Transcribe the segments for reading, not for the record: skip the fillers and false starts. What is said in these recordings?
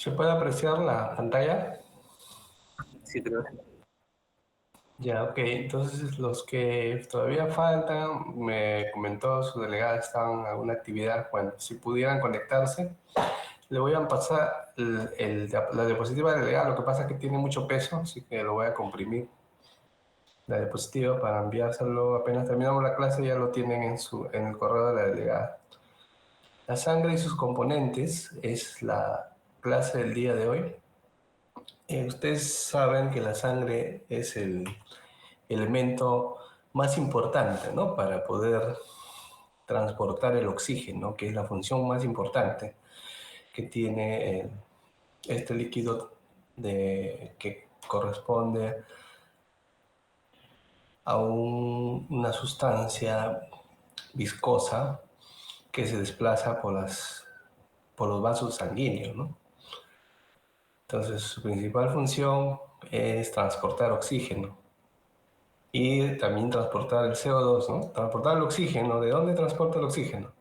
¿Se puede apreciar la pantalla? Sí, te lo Ya, ok. Entonces, los que todavía faltan, me comentó su delegada, estaban en alguna actividad. Bueno, si pudieran conectarse, le voy a pasar la diapositiva delegada. Lo que pasa es que tiene mucho peso, así que lo voy a comprimir. La diapositiva para enviárselo apenas terminamos la clase, ya lo tienen en el correo de la delegada. La sangre y sus componentes es la clase del día de hoy. Ustedes saben que la sangre es el elemento más importante, ¿no? Para poder transportar el oxígeno, que es la función más importante que tiene este líquido que corresponde a una sustancia viscosa que se desplaza por los vasos sanguíneos, ¿no? Entonces, su principal función es transportar oxígeno y también transportar el CO2, ¿no? Transportar el oxígeno. ¿De dónde transporta el oxígeno?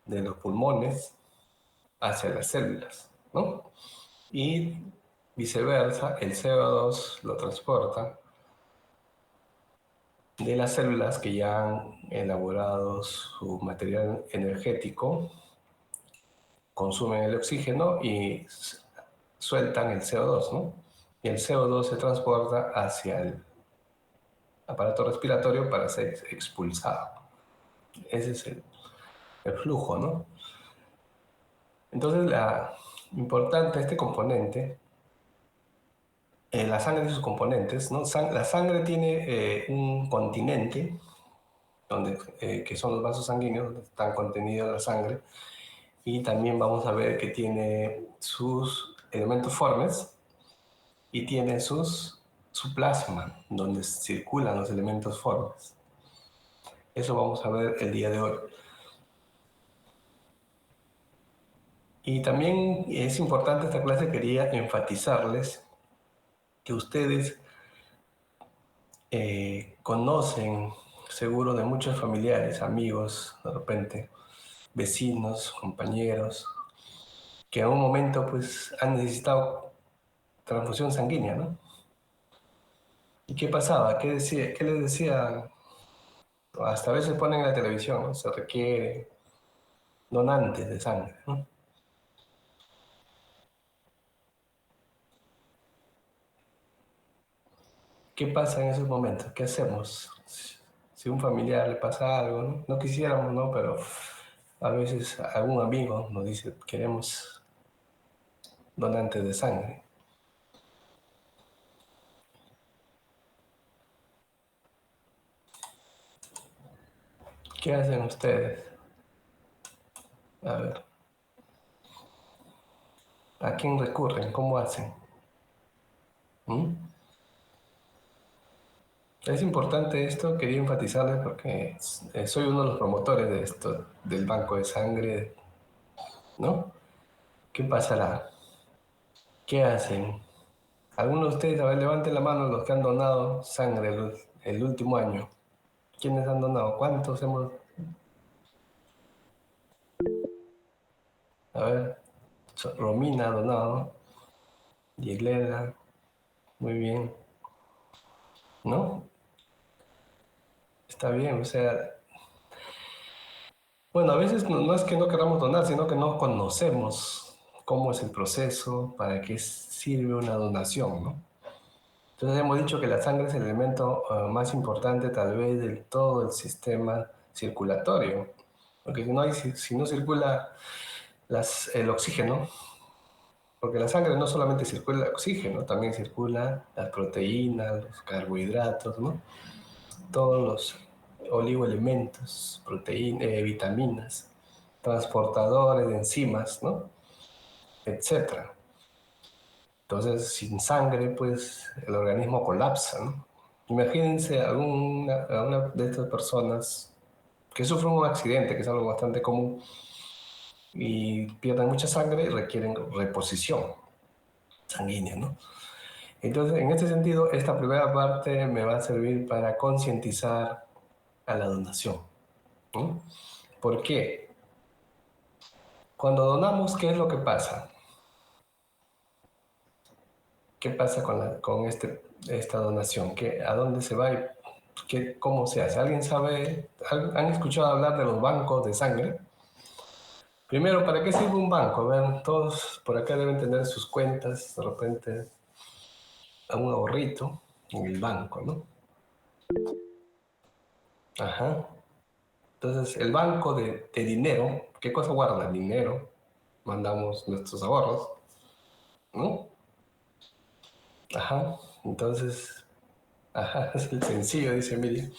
De los pulmones hacia las células, ¿no? Y viceversa, el CO2 lo transporta de las células que ya han elaborado su material energético, consumen el oxígeno y sueltan el CO2, ¿no? Y el CO2 se transporta hacia el aparato respiratorio para ser expulsado. Ese es el flujo, ¿no? Entonces, importante este componente, la sangre y sus componentes, ¿no? La sangre tiene un continente, que son los vasos sanguíneos, donde están contenidos la sangre, y también vamos a ver que tiene sus elementos formes y tiene su plasma, donde circulan los elementos formes. Eso vamos a ver el día de hoy. Y también es importante esta clase, quería enfatizarles que ustedes conocen seguro de muchos familiares, amigos, de repente, vecinos, compañeros, que en un momento pues han necesitado transfusión sanguínea, ¿no? ¿Y qué pasaba? ¿Qué les decía? Hasta a veces ponen en la televisión, ¿no? Se requiere donantes de sangre, ¿no? ¿Qué pasa en esos momentos? ¿Qué hacemos? Si a un familiar le pasa algo, ¿no? No quisiéramos, ¿no? Pero a veces algún amigo nos dice, queremos donantes de sangre. ¿Qué hacen ustedes? A ver, ¿a quién recurren? ¿Cómo hacen? ¿Mm? Es importante esto, quería enfatizarles porque soy uno de los promotores de esto, del banco de sangre, ¿no? ¿Qué pasará? ¿Qué hacen? Algunos de ustedes, a ver, levanten la mano los que han donado sangre el último año. ¿Quiénes han donado? ¿Cuántos hemos? A ver, Romina ha donado, Yegleda, muy bien, ¿no? Está bien, o sea, bueno, a veces no es que no queramos donar, sino que no conocemos cómo es el proceso, para qué sirve una donación, ¿no? Entonces hemos dicho que la sangre es el elemento más importante tal vez de todo el sistema circulatorio, porque si no circula el oxígeno, porque la sangre no solamente circula el oxígeno, también circula las proteínas, los carbohidratos, ¿no? Todos los oligoelementos, proteínas, vitaminas, transportadores de enzimas, ¿no? Etcétera. Entonces, sin sangre, pues el organismo colapsa, ¿no? Imagínense alguna de estas personas que sufren un accidente, que es algo bastante común, y pierden mucha sangre y requieren reposición sanguínea, ¿no? Entonces, en este sentido, esta primera parte me va a servir para concientizar a la donación, ¿no? ¿Por qué? Cuando donamos, ¿qué es lo que pasa? ¿Qué pasa con esta donación? ¿A dónde se va y cómo se hace? ¿Alguien sabe? ¿Han escuchado hablar de los bancos de sangre? Primero, ¿para qué sirve un banco? Vean, todos por acá deben tener sus cuentas, de repente a un ahorrito en el banco, ¿no? Ajá. Entonces, el banco de dinero, ¿qué cosa guarda? Dinero. Mandamos nuestros ahorros, ¿no? Ajá. Entonces, ajá, es el sencillo, dice Miriam.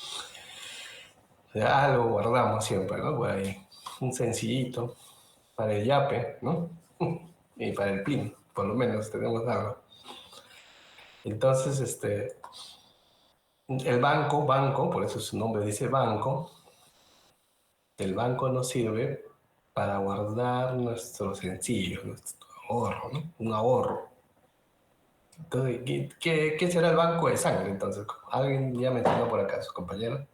Ya algo guardamos siempre, ¿no? Por ahí. Un sencillito para el yape, ¿no? Y para el PIN, por lo menos tenemos algo. Entonces, el banco, por eso su nombre dice banco, el banco nos sirve para guardar nuestro sencillo, nuestro ahorro, ¿no? Un ahorro. Entonces, ¿qué será el banco de sangre? Entonces, alguien ya mencionó por acá, su compañero,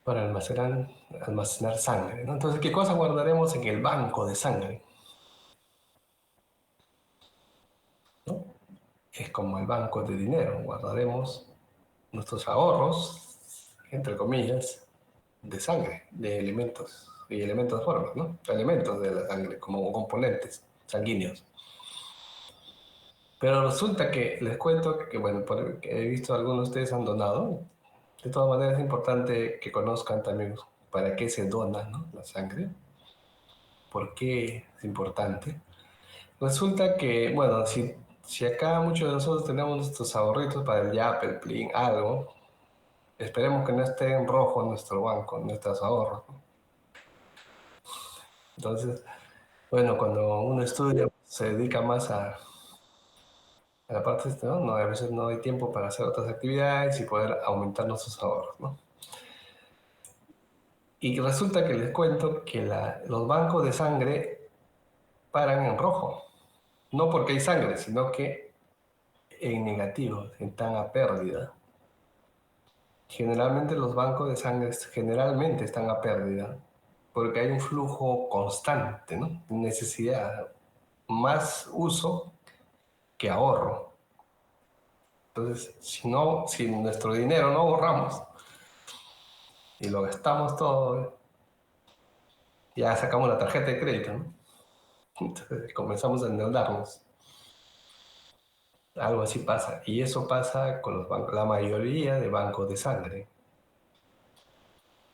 para almacenar sangre, ¿no? Entonces, ¿qué cosa guardaremos en el banco de sangre? ¿No? Es como el banco de dinero, guardaremos nuestros ahorros, entre comillas, de sangre, de elementos y elementos de forma, ¿no? Elementos de la sangre como componentes sanguíneos. Pero resulta que les cuento que bueno, que he visto algunos de ustedes han donado. De todas maneras es importante que conozcan también para qué se dona, ¿no? La sangre. ¿Por qué es importante? Resulta que, bueno, si acá muchos de nosotros tenemos nuestros ahorritos para el YAP, el PLIN, algo, esperemos que no esté en rojo nuestro banco, nuestros ahorros, ¿no? Entonces, bueno, cuando uno estudia, se dedica más a la parte ¿no? No, a veces no hay tiempo para hacer otras actividades y poder aumentar nuestros ahorros, ¿no? Y resulta que les cuento que los bancos de sangre paran en rojo. No porque hay sangre, sino que en negativo, están a pérdida. Generalmente los bancos de sangre generalmente están a pérdida porque hay un flujo constante, ¿no? Necesidad, más uso que ahorro. Entonces, si nuestro dinero no ahorramos y lo gastamos todo, ya sacamos la tarjeta de crédito, ¿no? Entonces comenzamos a endeudarnos. Algo así pasa. Y eso pasa con los bancos. La mayoría de bancos de sangre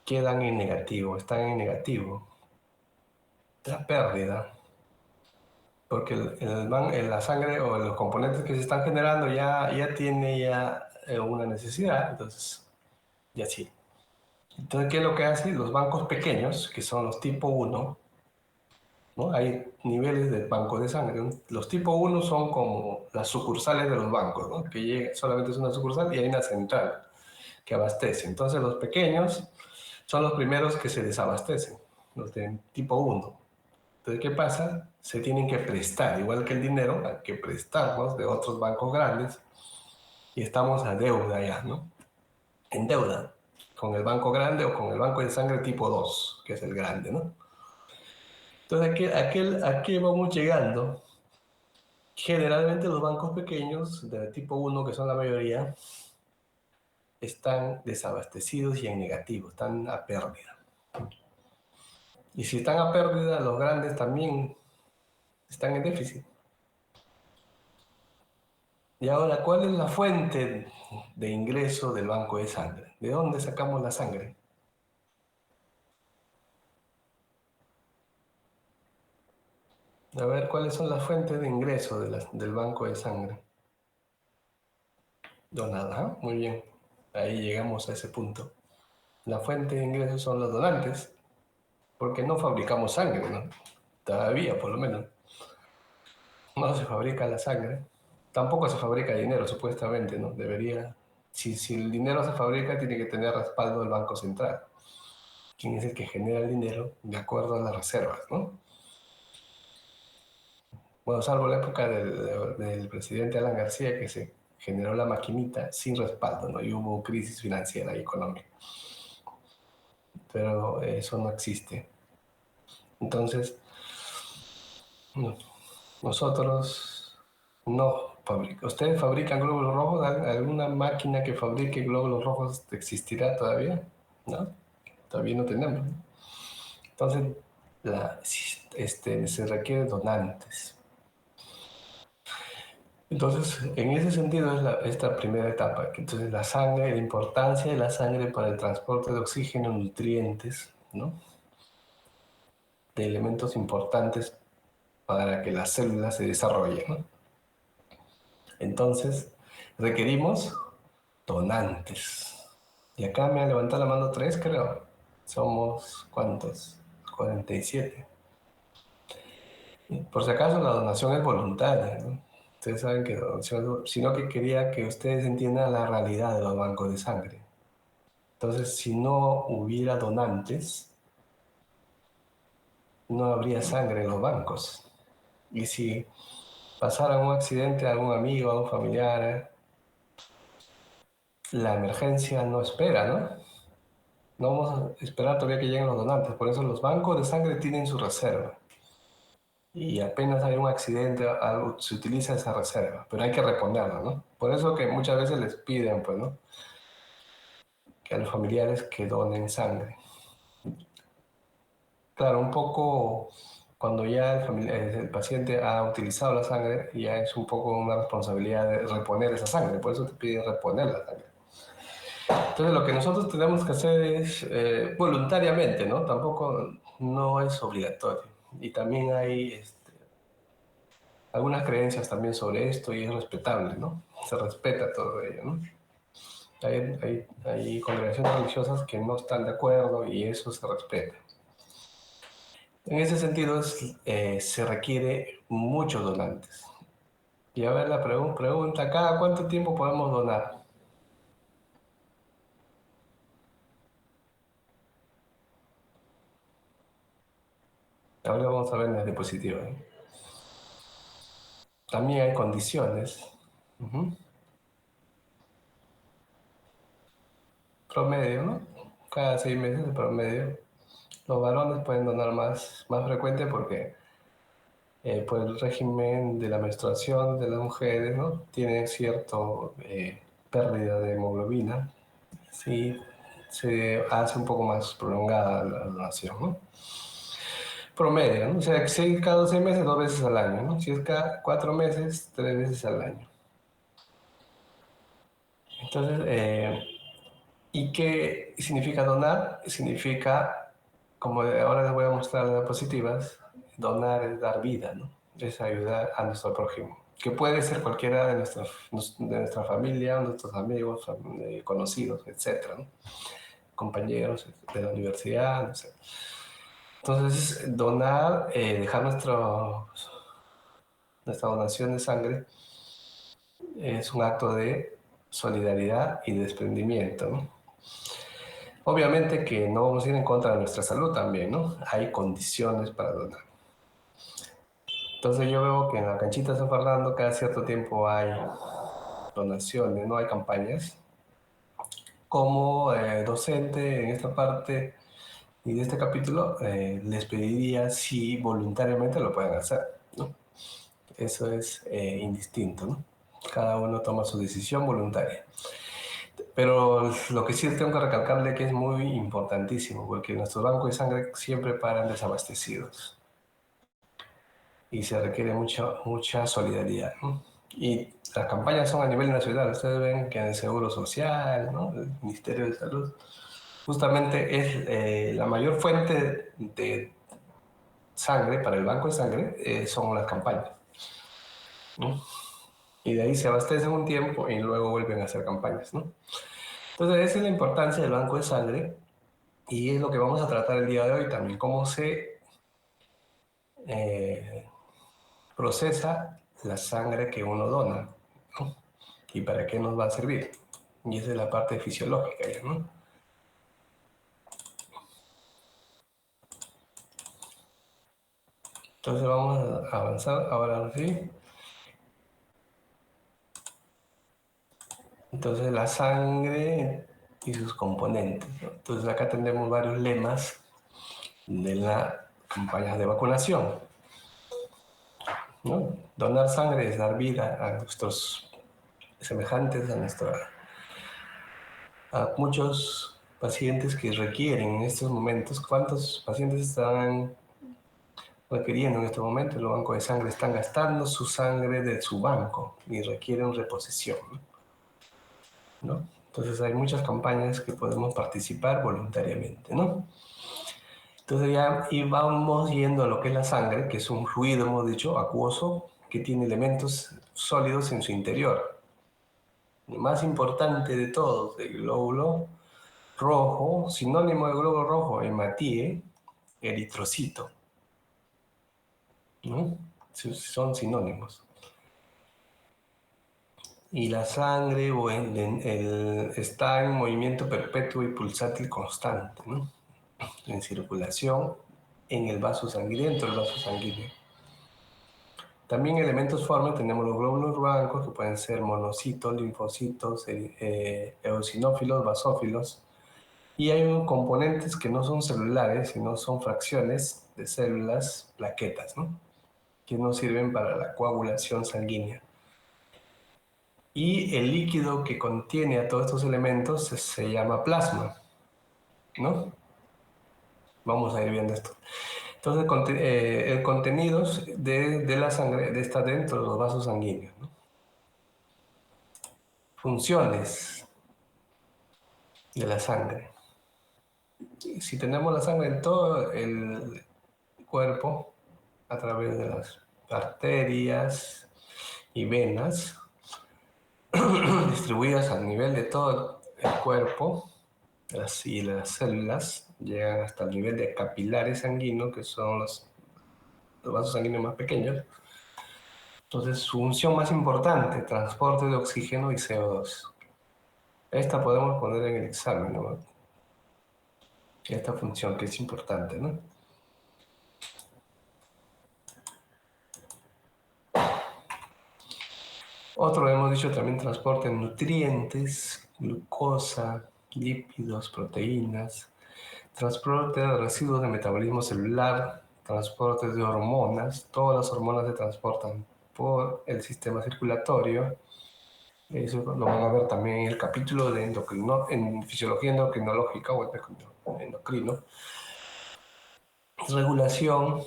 quedan en negativo, están en negativo. La pérdida. Porque la sangre o los componentes que se están generando ya tiene una necesidad. Entonces, ya sí. Entonces, ¿qué es lo que hacen los bancos pequeños, que son los tipo uno? ¿No? Hay niveles de bancos de sangre. Los tipo uno son como las sucursales de los bancos, ¿no? Que solamente es una sucursal y hay una central que abastece. Entonces los pequeños son los primeros que se desabastecen, los de tipo uno. Entonces, ¿qué pasa? Se tienen que prestar, igual que el dinero, hay que prestarnos de otros bancos grandes y estamos a deuda ya, ¿no? En deuda con el banco grande o con el banco de sangre tipo 2, que es el grande, ¿no? Entonces, ¿a qué vamos llegando? Generalmente los bancos pequeños de tipo uno, que son la mayoría, están desabastecidos y en negativo, están a pérdida. Y si están a pérdida, los grandes también están en déficit. Y ahora, ¿cuál es la fuente de ingreso del banco de sangre? ¿De dónde sacamos la sangre? A ver, ¿cuáles son las fuentes de ingreso del banco de sangre? Donada, ¿ah? Muy bien. Ahí llegamos a ese punto. La fuente de ingreso son los donantes, porque no fabricamos sangre, ¿no? Todavía, por lo menos. No se fabrica la sangre. Tampoco se fabrica dinero, supuestamente, ¿no? Debería. Si el dinero se fabrica, tiene que tener respaldo del Banco Central, quien es el que genera el dinero de acuerdo a las reservas, ¿no? Bueno, salvo la época del presidente Alan García, que se generó la maquinita sin respaldo, ¿no? Y hubo crisis financiera y económica. Pero eso no existe. Entonces, no. Nosotros no fabricamos. ¿Ustedes fabrican glóbulos rojos? ¿Alguna máquina que fabrique glóbulos rojos existirá todavía? ¿No? Todavía no tenemos, ¿no? Entonces, se requieren donantes. Entonces, en ese sentido es esta primera etapa. Entonces, la sangre, la importancia de la sangre para el transporte de oxígeno, nutrientes, ¿no? De elementos importantes para que las células se desarrollen, ¿no? Entonces, requerimos donantes. Y acá me ha levantado la mano tres, creo. Somos, ¿cuántos? 47. Por si acaso, la donación es voluntaria, ¿no? Ustedes saben que la donación sino que quería que ustedes entiendan la realidad de los bancos de sangre. Entonces, si no hubiera donantes, no habría sangre en los bancos. Y si pasara un accidente a algún amigo, a un familiar, la emergencia no espera, ¿no? No vamos a esperar todavía que lleguen los donantes. Por eso los bancos de sangre tienen su reserva. Y apenas hay un accidente, se utiliza esa reserva. Pero hay que reponerla, ¿no? Por eso que muchas veces les piden, pues, ¿no? Que a los familiares que donen sangre. Claro, un poco cuando ya el paciente ha utilizado la sangre, ya es un poco una responsabilidad de reponer esa sangre. Por eso te piden reponer la sangre. Entonces, lo que nosotros tenemos que hacer es voluntariamente, ¿no? Tampoco no es obligatorio. Y también hay algunas creencias también sobre esto y es respetable, ¿no? Se respeta todo ello, ¿no? Hay congregaciones religiosas que no están de acuerdo y eso se respeta. En ese sentido, se requiere muchos donantes. Y a ver la pregunta, ¿cada cuánto tiempo podemos donar? Ahora vamos a ver en las diapositivas, ¿no? También hay condiciones. Ujú. Promedio, ¿no? Cada 6 meses de promedio. Los varones pueden donar más frecuente porque por el régimen de la menstruación de las mujeres, ¿no? Tienen cierto pérdida de hemoglobina. Sí, se hace un poco más prolongada la donación, ¿no? Promedio, ¿no? O sea, si es cada 6 meses, 2 veces al año, ¿no? Si es cada 4 meses, 3 veces al año. Entonces, ¿y qué significa donar? Significa, como ahora les voy a mostrar las diapositivas, donar es dar vida, ¿no? Es ayudar a nuestro prójimo, que puede ser cualquiera de nuestra familia, nuestros amigos, conocidos, etcétera, ¿no? Compañeros de la universidad, no sé. Entonces, donar, dejar nuestra donación de sangre es un acto de solidaridad y desprendimiento, ¿no? Obviamente que no vamos a ir en contra de nuestra salud también, ¿no? Hay condiciones para donar. Entonces yo veo que en la canchita de San Fernando cada cierto tiempo hay donaciones, no hay campañas. Como docente en esta parte y de este capítulo, les pediría si voluntariamente lo pueden hacer, ¿no? Eso es indistinto, ¿no? Cada uno toma su decisión voluntaria. Pero lo que sí tengo que recalcarle que es muy importantísimo, porque nuestros bancos de sangre siempre paran desabastecidos y se requiere mucha solidaridad, ¿no? Y las campañas son a nivel nacional. Ustedes ven que en el Seguro Social, ¿no? El Ministerio de Salud, justamente es la mayor fuente de sangre para el banco de sangre, son las campañas, ¿no? Y de ahí se abastecen un tiempo y luego vuelven a hacer campañas, ¿no? Entonces, esa es la importancia del banco de sangre. Y es lo que vamos a tratar el día de hoy también, cómo se eh, procesa la sangre que uno dona, ¿no? Y para qué nos va a servir. Y esa es la parte fisiológica, ya, ¿no? Entonces vamos a avanzar ahora sí. Entonces la sangre y sus componentes, ¿no? Entonces acá tenemos varios lemas de las campañas de vacunación. ¿no? Donar sangre es dar vida a nuestros semejantes, a muchos pacientes que requieren en estos momentos. ¿Cuántos pacientes están requiriendo en este momento? Los bancos de sangre están gastando su sangre de su banco y requieren reposición, ¿no? Entonces hay muchas campañas que podemos participar voluntariamente, ¿no? Entonces ya y vamos yendo a lo que es la sangre, que es un fluido, hemos dicho, acuoso, que tiene elementos sólidos en su interior. El más importante de todos, el glóbulo rojo, sinónimo de glóbulo rojo, hematíe, eritrocito, ¿no? Son sinónimos. Y la sangre está en movimiento perpetuo y pulsátil constante, ¿no? En circulación en el vaso sangriento, el vaso sanguíneo. También elementos forman, tenemos los glóbulos blancos, que pueden ser monocitos, linfocitos, eosinófilos, basófilos. Y hay componentes que no son celulares, sino son fracciones de células, plaquetas, ¿no? Que nos sirven para la coagulación sanguínea. Y el líquido que contiene a todos estos elementos se llama plasma, ¿no? Vamos a ir viendo esto. Entonces, el contenido de la sangre está dentro de los vasos sanguíneos, ¿no? Funciones de la sangre. Si tenemos la sangre en todo el cuerpo, a través de las arterias y venas, distribuidas a nivel de todo el cuerpo, y las células llegan hasta el nivel de capilares sanguíneos, que son los vasos sanguíneos más pequeños. Entonces, su función más importante, transporte de oxígeno y CO2. Esta podemos poner en el examen, ¿no? Esta función que es importante, ¿no? Otro, hemos dicho también, transporte de nutrientes, glucosa, lípidos, proteínas, transporte de residuos de metabolismo celular, transporte de hormonas. Todas las hormonas se transportan por el sistema circulatorio. Eso lo van a ver también en el capítulo de en fisiología endocrinológica o endocrino. Regulación,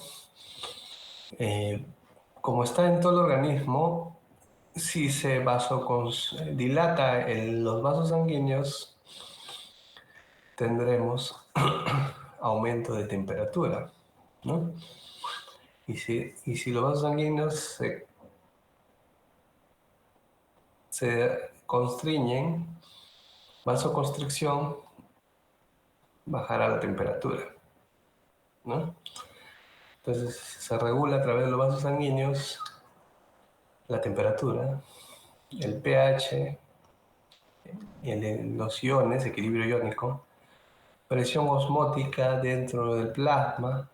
como está en todo el organismo, si se dilata los vasos sanguíneos, tendremos aumento de temperatura, ¿no? Y si los vasos sanguíneos se constriñen, vasoconstricción, bajará la temperatura, ¿no? Entonces se regula a través de los vasos sanguíneos la temperatura, el pH, los iones, equilibrio iónico, presión osmótica dentro del plasma,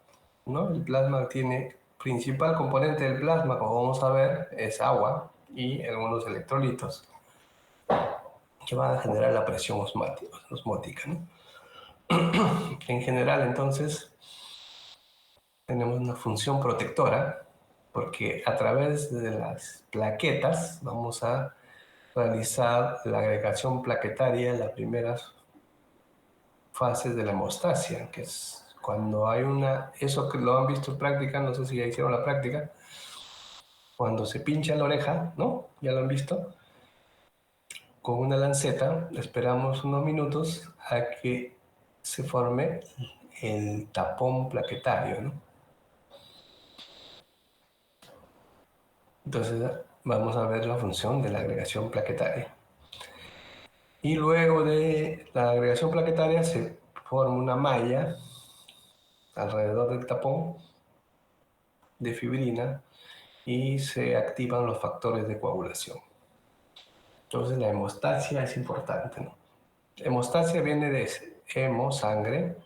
¿no? El plasma tiene, principal componente del plasma, como vamos a ver, es agua y algunos electrolitos que van a generar la presión osmótica, ¿no? En general, entonces, tenemos una función protectora, porque a través de las plaquetas vamos a realizar la agregación plaquetaria en las primeras fases de la hemostasia, que es cuando hay eso que lo han visto en práctica, no sé si ya hicieron la práctica, cuando se pincha la oreja, ¿no? Ya lo han visto, con una lanceta, esperamos unos minutos a que se forme el tapón plaquetario, ¿no? Entonces vamos a ver la función de la agregación plaquetaria. Y luego de la agregación plaquetaria se forma una malla alrededor del tapón de fibrina y se activan los factores de coagulación. Entonces la hemostasia es importante, ¿no? Hemostasia viene de hemo, sangre,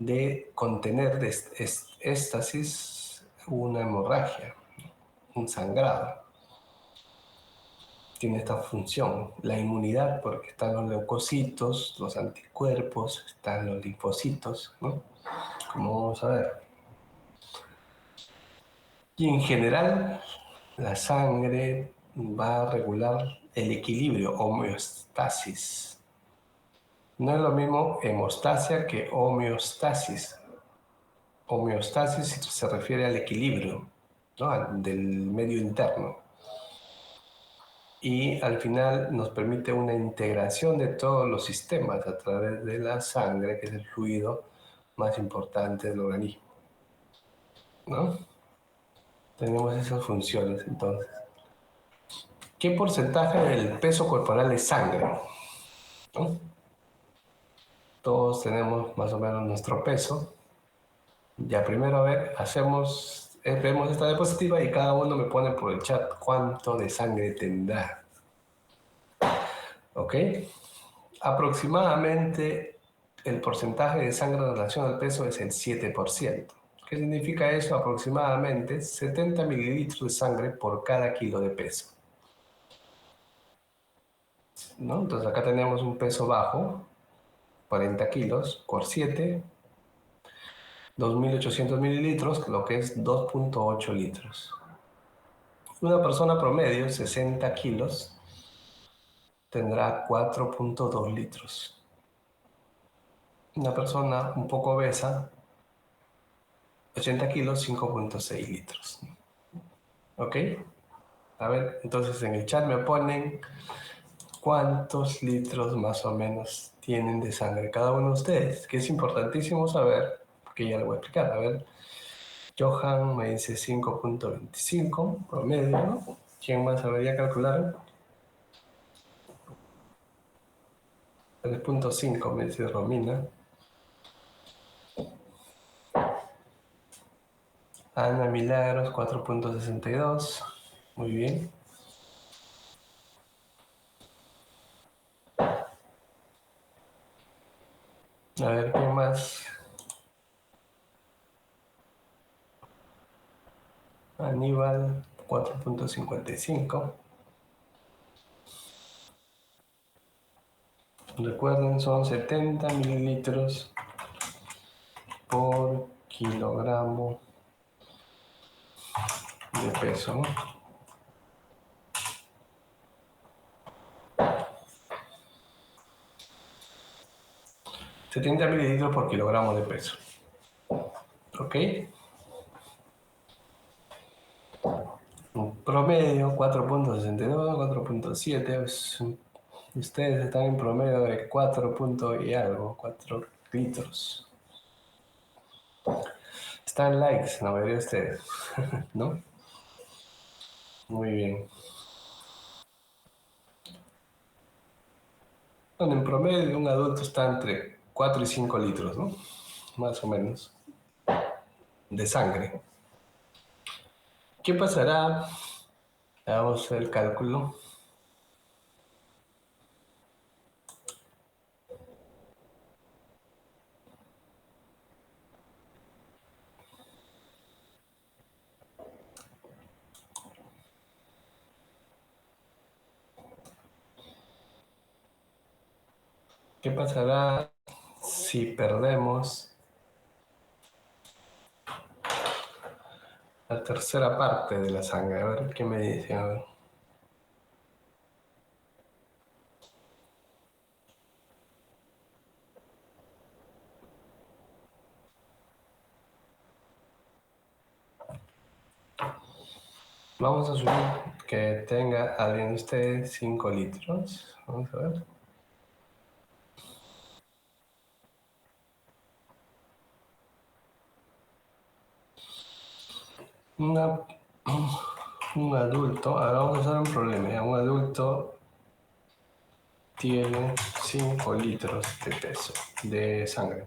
de contener, de éstasis, una hemorragia, un sangrado. Tiene esta función. La inmunidad, porque están los leucocitos, los anticuerpos, están los linfocitos, ¿no? Como vamos a ver. Y en general, La sangre va a regular el equilibrio, homeostasis. No es lo mismo hemostasia que homeostasis. Homeostasis se refiere al equilibrio, ¿no? Del medio interno. Y al final nos permite una integración de todos los sistemas a través de la sangre, que es el fluido más importante del organismo, ¿no? Tenemos esas funciones entonces. ¿Qué porcentaje del peso corporal es sangre? ¿No? Todos tenemos más o menos nuestro peso. Ya primero, a ver, vemos esta diapositiva y cada uno me pone por el chat cuánto de sangre tendrá. ¿Ok? Aproximadamente el porcentaje de sangre en relación al peso es el 7%. ¿Qué significa eso? Aproximadamente 70 mililitros de sangre por cada kilo de peso, ¿no? Entonces acá tenemos un peso bajo, 40 kilos por 7, 2.800 mililitros, lo que es 2.8 litros. Una persona promedio, 60 kilos, tendrá 4.2 litros. Una persona un poco obesa, 80 kilos, 5.6 litros. ¿Ok? A ver, entonces en el chat me ponen cuántos litros más o menos tienen de sangre cada uno de ustedes, que es importantísimo saber, porque ya lo voy a explicar. A ver, Johan me dice 5.25 promedio, ¿no? ¿Quién más sabría calcular? 3.5 me dice Romina. Ana Milagros, 4.62. Muy bien. A ver, ¿qué más? Aníbal, 4.55. Recuerden, son 70 mililitros por kilogramo de peso, ¿no? 70 mililitros por kilogramo de peso. ¿Ok? Un promedio 4.62, 4.7. Ustedes están en promedio de 4 y algo, 4 litros. Están likes, la mayoría de ustedes, ¿no? Muy bien. Bueno, en promedio un adulto está entre 4 y 5 litros, ¿no? Más o menos, de sangre. ¿Qué pasará? Hagamos el cálculo. ¿Qué pasará si perdemos la tercera parte de la sangre? A ver, ¿qué me dicen? A ver. Vamos a asumir que tenga alguien de ustedes 5 litros. Vamos a ver. Una- un adulto, ahora vamos a hacer un problema. ¿Ya? Un adulto tiene 5 litros de peso, de sangre.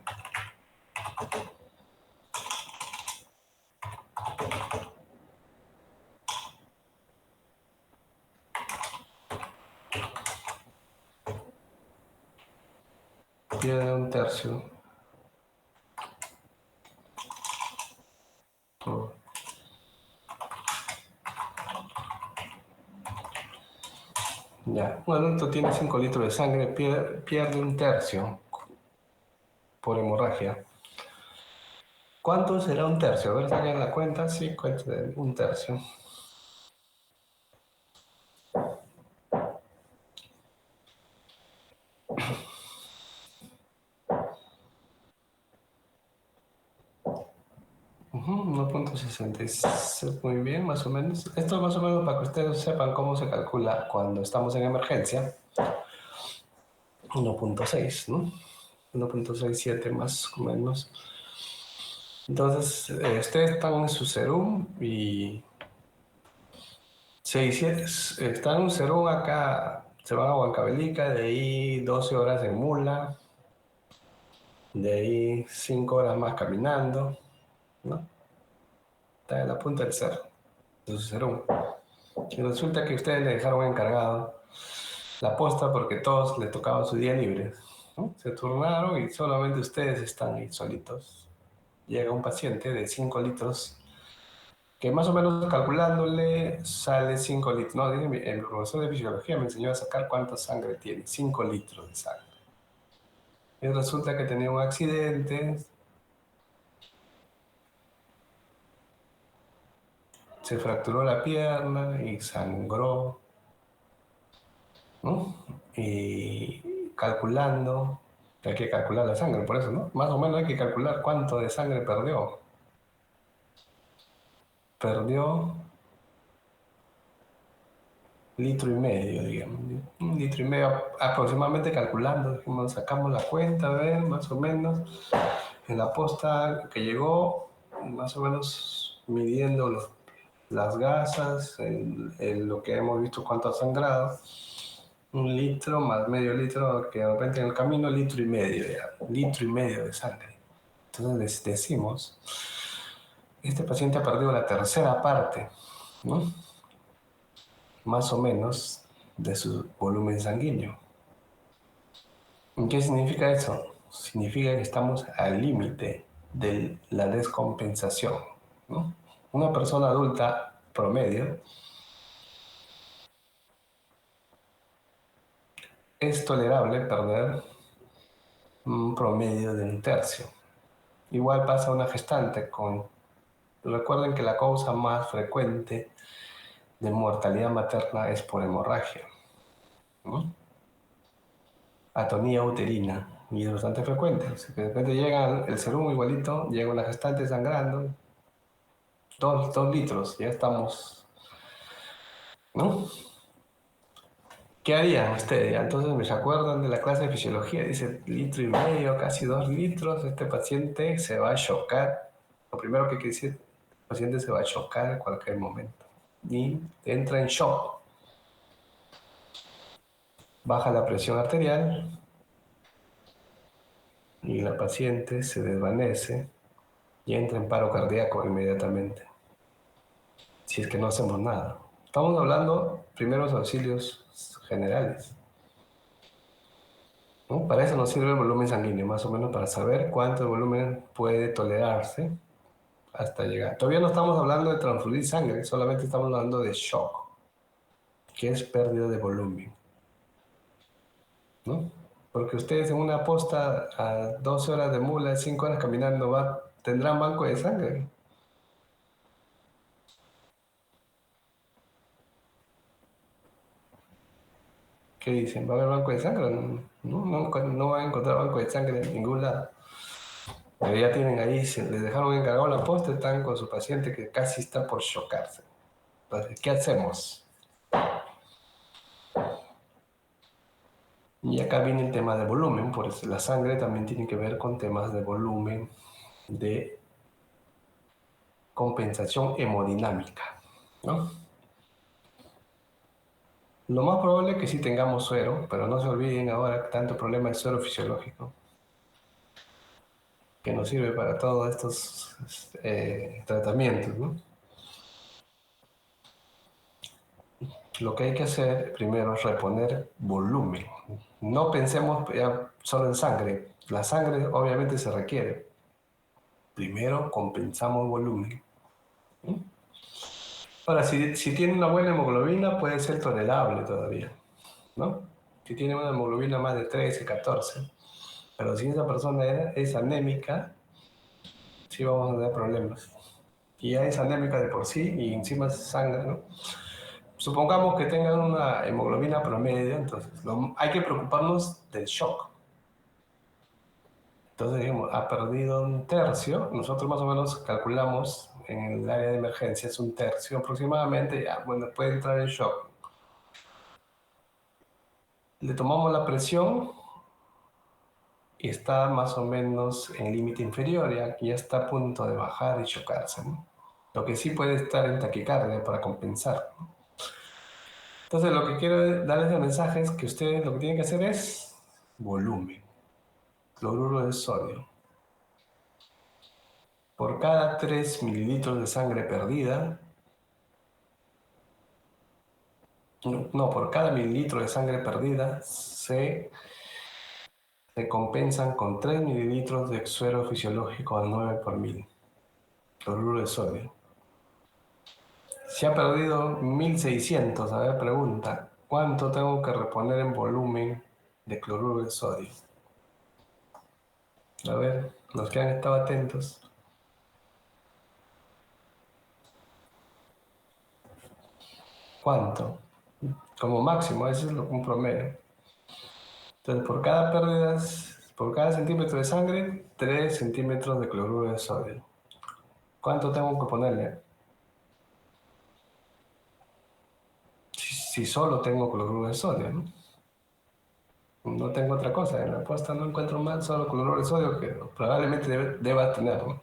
Pierde un tercio. Mm. Ya, un adulto tiene 5 litros de sangre, pierde un tercio por hemorragia. ¿Cuánto será un tercio? A ver, saquen la cuenta. Sí, un tercio. 1.66, muy bien, más o menos. Esto más o menos para que ustedes sepan cómo se calcula cuando estamos en emergencia. 1.6, ¿no? 1.67 más o menos. Entonces, ustedes están en su serum y están en un serum acá, se van a Huancavelica, de ahí 12 horas en mula, de ahí 5 horas más caminando, ¿no? Está en la punta del cerro, de su serum. Y resulta que ustedes le dejaron encargado la posta porque todos les tocaba su día libre, ¿no? Se turnaron y solamente ustedes están ahí solitos. Llega un paciente de 5 litros, que más o menos calculándole sale 5 litros. No, el profesor de fisiología me enseñó a sacar cuánta sangre tiene, 5 litros de sangre. Y resulta que tenía un accidente, se fracturó la pierna y sangró, ¿no? Y calculando, hay que calcular la sangre, por eso, ¿no? Más o menos hay que calcular cuánto de sangre perdió. Perdió litro y medio, digamos. Un litro y medio aproximadamente calculando. Dijimos, sacamos la cuenta, a ver, más o menos. En la posta que llegó, más o menos midiendo las gasas, en lo que hemos visto cuánto ha sangrado. 1 litro más medio litro, que de repente en el camino, litro y medio, ya. Litro y medio de sangre. Entonces les decimos, este paciente ha perdido la tercera parte, ¿no? Más o menos de su volumen sanguíneo. ¿Qué significa eso? Significa que estamos al límite de la descompensación, ¿no? Una persona adulta promedio es tolerable perder un promedio de 1/3. Igual pasa a una gestante con... Recuerden que la causa más frecuente de mortalidad materna es por hemorragia, ¿no? Atonía uterina, y es bastante frecuente. O sea, que de repente llega el serum igualito, llega una gestante sangrando, 2 litros, ya estamos, ¿no? ¿Qué harían ustedes? Ya, entonces me acuerdan de la clase de fisiología, dice litro y medio, casi 2 litros, este paciente se va a chocar. Lo primero que hay que decir, el paciente se va a chocar en cualquier momento y entra en shock, baja la presión arterial y la paciente se desvanece y entra en paro cardíaco inmediatamente, si es que no hacemos nada. Estamos hablando primeros auxilios generales, ¿no? Para eso nos sirve el volumen sanguíneo, más o menos para saber cuánto volumen puede tolerarse hasta llegar. Todavía no estamos hablando de transfundir sangre, solamente estamos hablando de shock, que es pérdida de volumen, ¿no? Porque ustedes en una posta a 12 horas de mula, 5 horas caminando, tendrán banco de sangre. ¿Qué dicen? ¿Va a haber banco de sangre? No, no van a encontrar banco de sangre en ningún lado. Pero ya tienen ahí, les dejaron encargado la posta, están con su paciente que casi está por chocarse. Entonces, ¿qué hacemos? Y acá viene el tema de volumen, por eso la sangre también tiene que ver con temas de volumen, de compensación hemodinámica, ¿no? Lo más probable es que sí tengamos suero, pero no se olviden ahora que tanto problema de suero fisiológico, que nos sirve para todos estos tratamientos, ¿no? Lo que hay que hacer primero es reponer volumen. No pensemos ya solo en sangre. La sangre obviamente se requiere. Primero compensamos volumen. ¿Sí? Ahora, si tiene una buena hemoglobina, puede ser tolerable todavía, ¿no? Si tiene una hemoglobina más de 13, 14. Pero si esa persona es anémica, sí vamos a tener problemas. Y ya es anémica de por sí y encima sangra, ¿no? Supongamos que tengan una hemoglobina promedio, entonces hay que preocuparnos del shock. Entonces, digamos, ha perdido un tercio. Nosotros más o menos calculamos en el área de emergencias un tercio aproximadamente. Ya, bueno, puede entrar en shock. Le tomamos la presión y está más o menos en límite inferior, ya está a punto de bajar y chocarse, ¿no? Lo que sí puede estar en taquicardia para compensar, ¿no? Entonces, lo que quiero darles el mensaje es que ustedes lo que tienen que hacer es volumen, cloruro de sodio. Por cada 3 mililitros de sangre perdida, no, por cada mililitro de sangre perdida se compensan con 3 mililitros de suero fisiológico al 9 por mil, cloruro de sodio. Si ha perdido 1600, a ver, pregunta, ¿cuánto tengo que reponer en volumen de cloruro de sodio? A ver, los que han estado atentos. ¿Cuánto? Como máximo, eso es un promedio. Entonces, por cada centímetro de sangre, 3 centímetros de cloruro de sodio. ¿Cuánto tengo que ponerle? Si solo tengo cloruro de sodio, ¿no? No tengo otra cosa. En la apuesta no encuentro más, solo cloruro de sodio que probablemente deba tener, ¿no?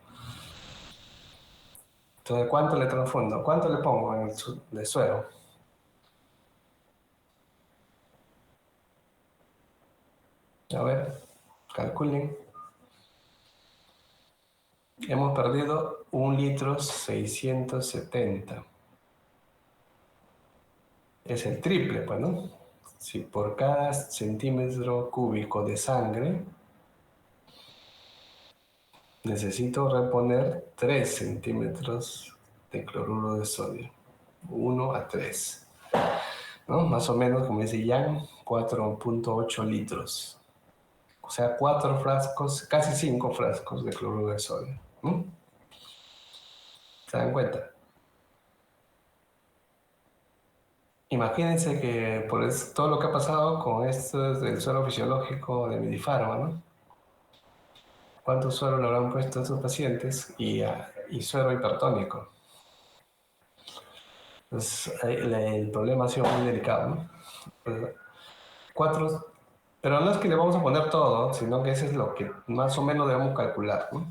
Entonces, ¿cuánto le transfundo? ¿Cuánto le pongo en de suero? A ver, calculen. Hemos perdido 1,670 litros. Es el triple, pues, ¿no? Si por cada centímetro cúbico de sangre necesito reponer 3 centímetros de cloruro de sodio. 1 a 3. ¿No? Más o menos, como dice Yang, 4,8 litros. O sea, 4 frascos, casi 5 frascos de cloruro de sodio. ¿No? ¿Se dan cuenta? Imagínense que por todo lo que ha pasado con esto del suero fisiológico de Medifarma, ¿no? ¿Cuánto suero le habrán puesto a esos pacientes? Y suero hipertónico. Entonces, el problema ha sido muy delicado, ¿no? Pues, 4, pero no es que le vamos a poner todo, sino que eso es lo que más o menos debemos calcular, ¿no?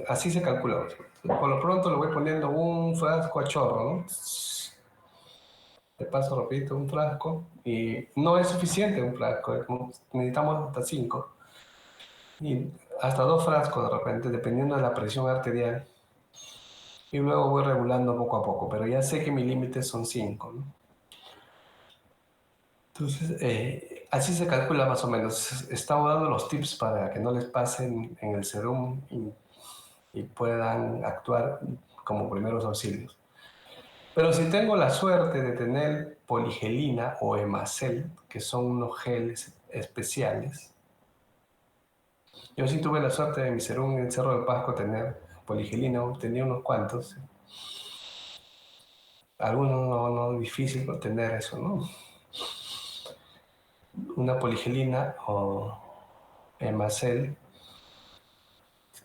Así se calcula. Por lo pronto le voy poniendo un frasco a chorro, ¿no? De paso, repito, un frasco. Y no es suficiente un frasco, necesitamos hasta 5. Y hasta 2 frascos de repente, dependiendo de la presión arterial. Y luego voy regulando poco a poco, pero ya sé que mi límite son 5, ¿no? Entonces, así se calcula más o menos. Estamos dando los tips para que no les pasen en el serum y puedan actuar como primeros auxilios. Pero si tengo la suerte de tener poligelina o hemacel, que son unos geles especiales, yo sí tuve la suerte de mi serum en el Cerro del Pasco tener poligelina, tenía unos cuantos. Algunos no difícil tener eso, ¿no? Una poligelina o hemacel,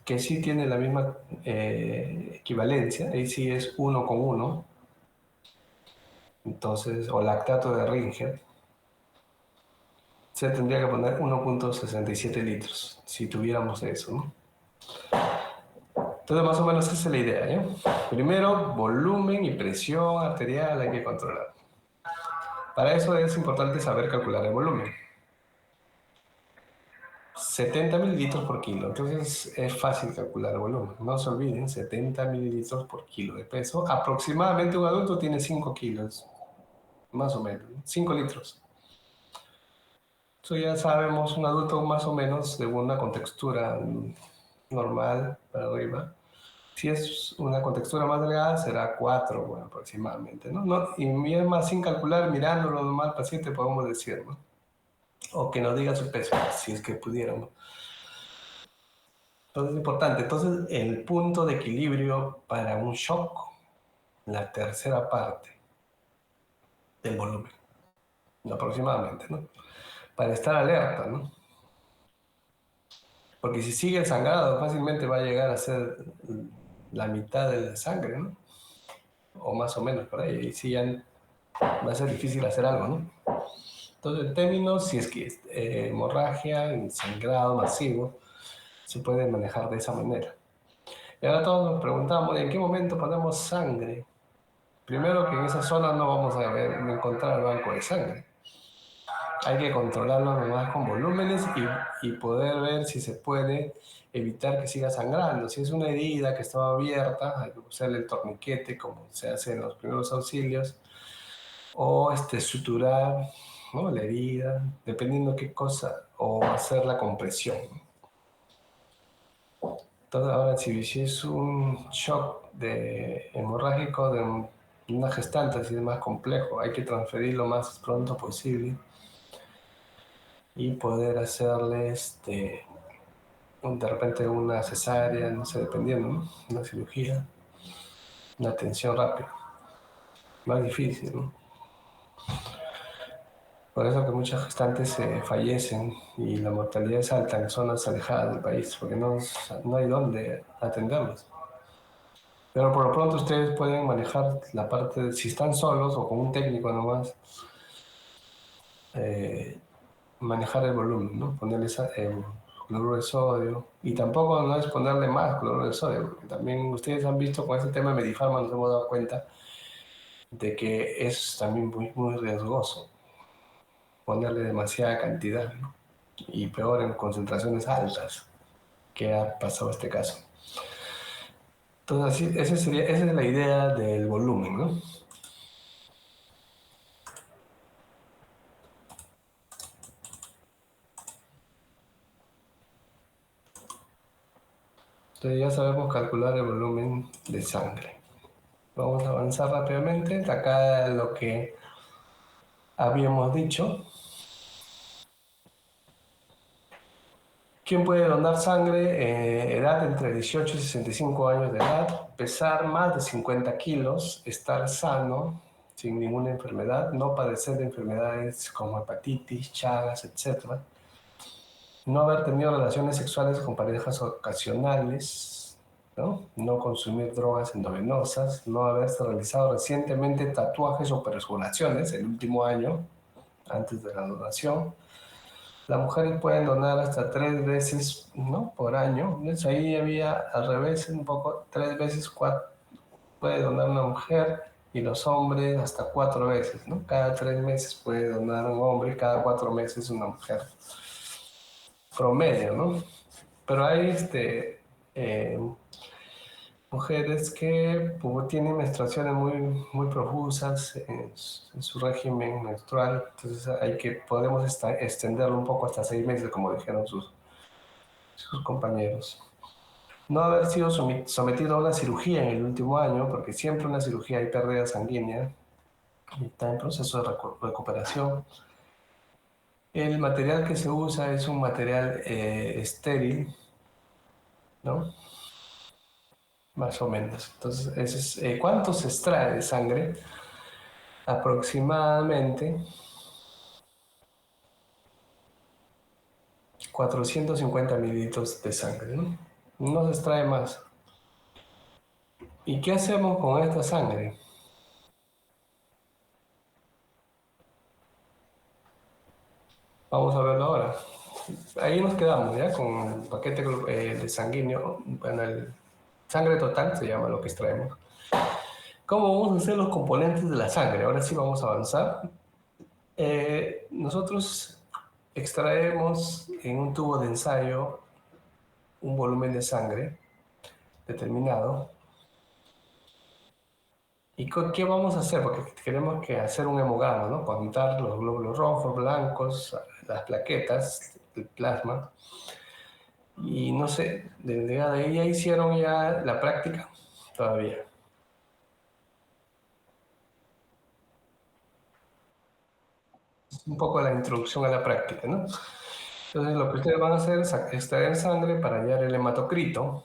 que sí tiene la misma equivalencia, ahí sí es 1 con 1, entonces, o lactato de Ringer, se tendría que poner 1,67 litros, si tuviéramos eso, ¿no? Entonces, más o menos esa es la idea, ¿eh? Primero, volumen y presión arterial hay que controlar. Para eso es importante saber calcular el volumen. 70 mililitros por kilo, entonces es fácil calcular el volumen. No se olviden, 70 mililitros por kilo de peso. Aproximadamente un adulto tiene 5 kilos, más o menos, 5 litros. Eso ya sabemos, un adulto más o menos de una contextura normal para arriba. Si es una contextura más delgada, será 4, bueno, aproximadamente, ¿no? Y es más, sin calcular, mirándolo normal al paciente, podemos decir, ¿no? O que nos diga su peso, si es que pudiéramos. Entonces es importante. Entonces, el punto de equilibrio para un shock, la tercera parte del volumen, aproximadamente, ¿no? Para estar alerta, ¿no? Porque si sigue el sangrado, fácilmente va a llegar a ser la mitad de la sangre, ¿no? O más o menos por ahí. Y sí, ya va a ser difícil hacer algo, ¿no? Entonces, el término, si es que es hemorragia, sangrado masivo, se puede manejar de esa manera. Y ahora todos nos preguntamos, ¿en qué momento ponemos sangre? Primero que en esa zona no vamos a encontrar banco de sangre. Hay que controlarlo nomás con volúmenes y poder ver si se puede evitar que siga sangrando. Si es una herida que estaba abierta, hay que usar el torniquete como se hace en los primeros auxilios, o suturar, ¿no?, la herida, dependiendo qué cosa, o hacer la compresión. Entonces, ahora, si es un shock hemorrágico de una gestante, así es más complejo, hay que transferir lo más pronto posible y poder hacerle de repente una cesárea, no sé, dependiendo, ¿no? Una cirugía, una atención rápida, más difícil, ¿no? Por eso que muchas gestantes fallecen y la mortalidad es alta en zonas alejadas del país, porque no hay dónde atenderlos. Pero por lo pronto ustedes pueden manejar la parte, si están solos o con un técnico nomás, eh, manejar el volumen, ¿no? Ponerle cloruro de sodio. Y tampoco no es ponerle más cloruro de sodio, porque también ustedes han visto con este tema de Medifarma, nos hemos dado cuenta de que es también muy, muy riesgoso ponerle demasiada cantidad, ¿no? Y peor en concentraciones altas, que ha pasado este caso. Entonces, así, esa es la idea del volumen, ¿no? Entonces ya sabemos calcular el volumen de sangre. Vamos a avanzar rápidamente. Acá lo que habíamos dicho. ¿Quién puede donar sangre? Edad entre 18 y 65 años de edad, pesar más de 50 kilos, estar sano, sin ninguna enfermedad, no padecer de enfermedades como hepatitis, chagas, etc. No haber tenido relaciones sexuales con parejas ocasionales, ¿no? No consumir drogas endovenosas, no haberse realizado recientemente tatuajes o perforaciones el último año antes de la donación. Las mujeres pueden donar hasta 3 veces, ¿no?, por año. Entonces ahí había al revés un poco, 3 veces puede donar una mujer y los hombres hasta 4 veces, ¿no? Cada 3 meses puede donar un hombre, cada 4 meses una mujer. Promedio, ¿no? Pero hay eh, mujeres que tienen menstruaciones muy, muy profusas en su régimen menstrual, entonces podemos extenderlo un poco hasta 6 meses, como dijeron sus compañeros. No haber sido sometido a una cirugía en el último año, porque siempre una cirugía hay pérdida sanguínea y está en proceso de recuperación. El material que se usa es un material estéril, ¿no? Más o menos. Entonces, ¿cuánto se extrae de sangre? Aproximadamente 450 mililitros de sangre, ¿no? No se extrae más. ¿Y qué hacemos con esta sangre? Vamos a verlo ahora. Ahí nos quedamos, ¿ya? Con el paquete de sanguíneo, bueno, el sangre total se llama lo que extraemos. ¿Cómo vamos a hacer los componentes de la sangre? Ahora sí vamos a avanzar. Nosotros extraemos en un tubo de ensayo un volumen de sangre determinado. ¿Y qué vamos a hacer? Porque queremos hacer un hemograma, ¿no? Contar los glóbulos rojos, blancos, las plaquetas, el plasma. Y no sé, desde ahí ya hicieron ya la práctica, todavía. Un poco la introducción a la práctica, ¿no? Entonces lo que ustedes van a hacer es extraer sangre para hallar el hematocrito.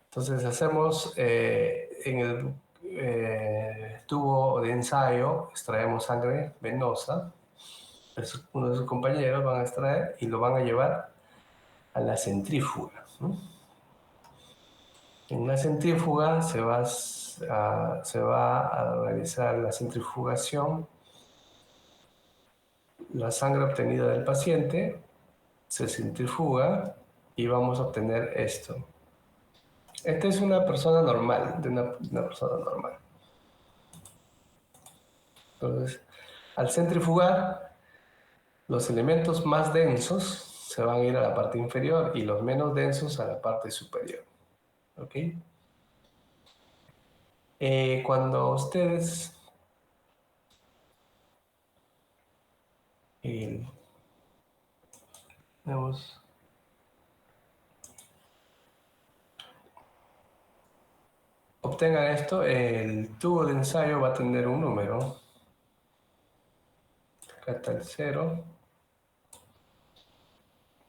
Entonces hacemos en el tubo de ensayo, extraemos sangre venosa. Uno de sus compañeros van a extraer y lo van a llevar a la centrífuga, ¿no? En la centrífuga se va a realizar la centrifugación, la sangre obtenida del paciente se centrifuga y vamos a obtener esto. Esta es una persona normal, de una persona normal. Entonces, al centrifugar, los elementos más densos se van a ir a la parte inferior y los menos densos a la parte superior. ¿Ok? Cuando ustedes vamos, obtengan esto, el tubo de ensayo va a tener un número. Acá está el 0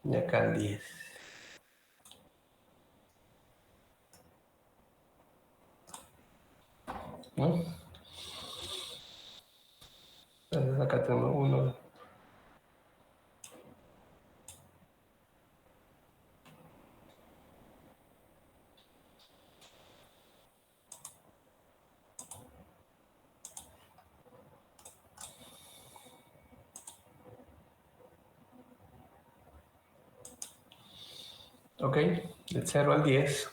y acá el 10. ¿No? Entonces acá tenemos 1. ¿Ok? Del 0 al 10.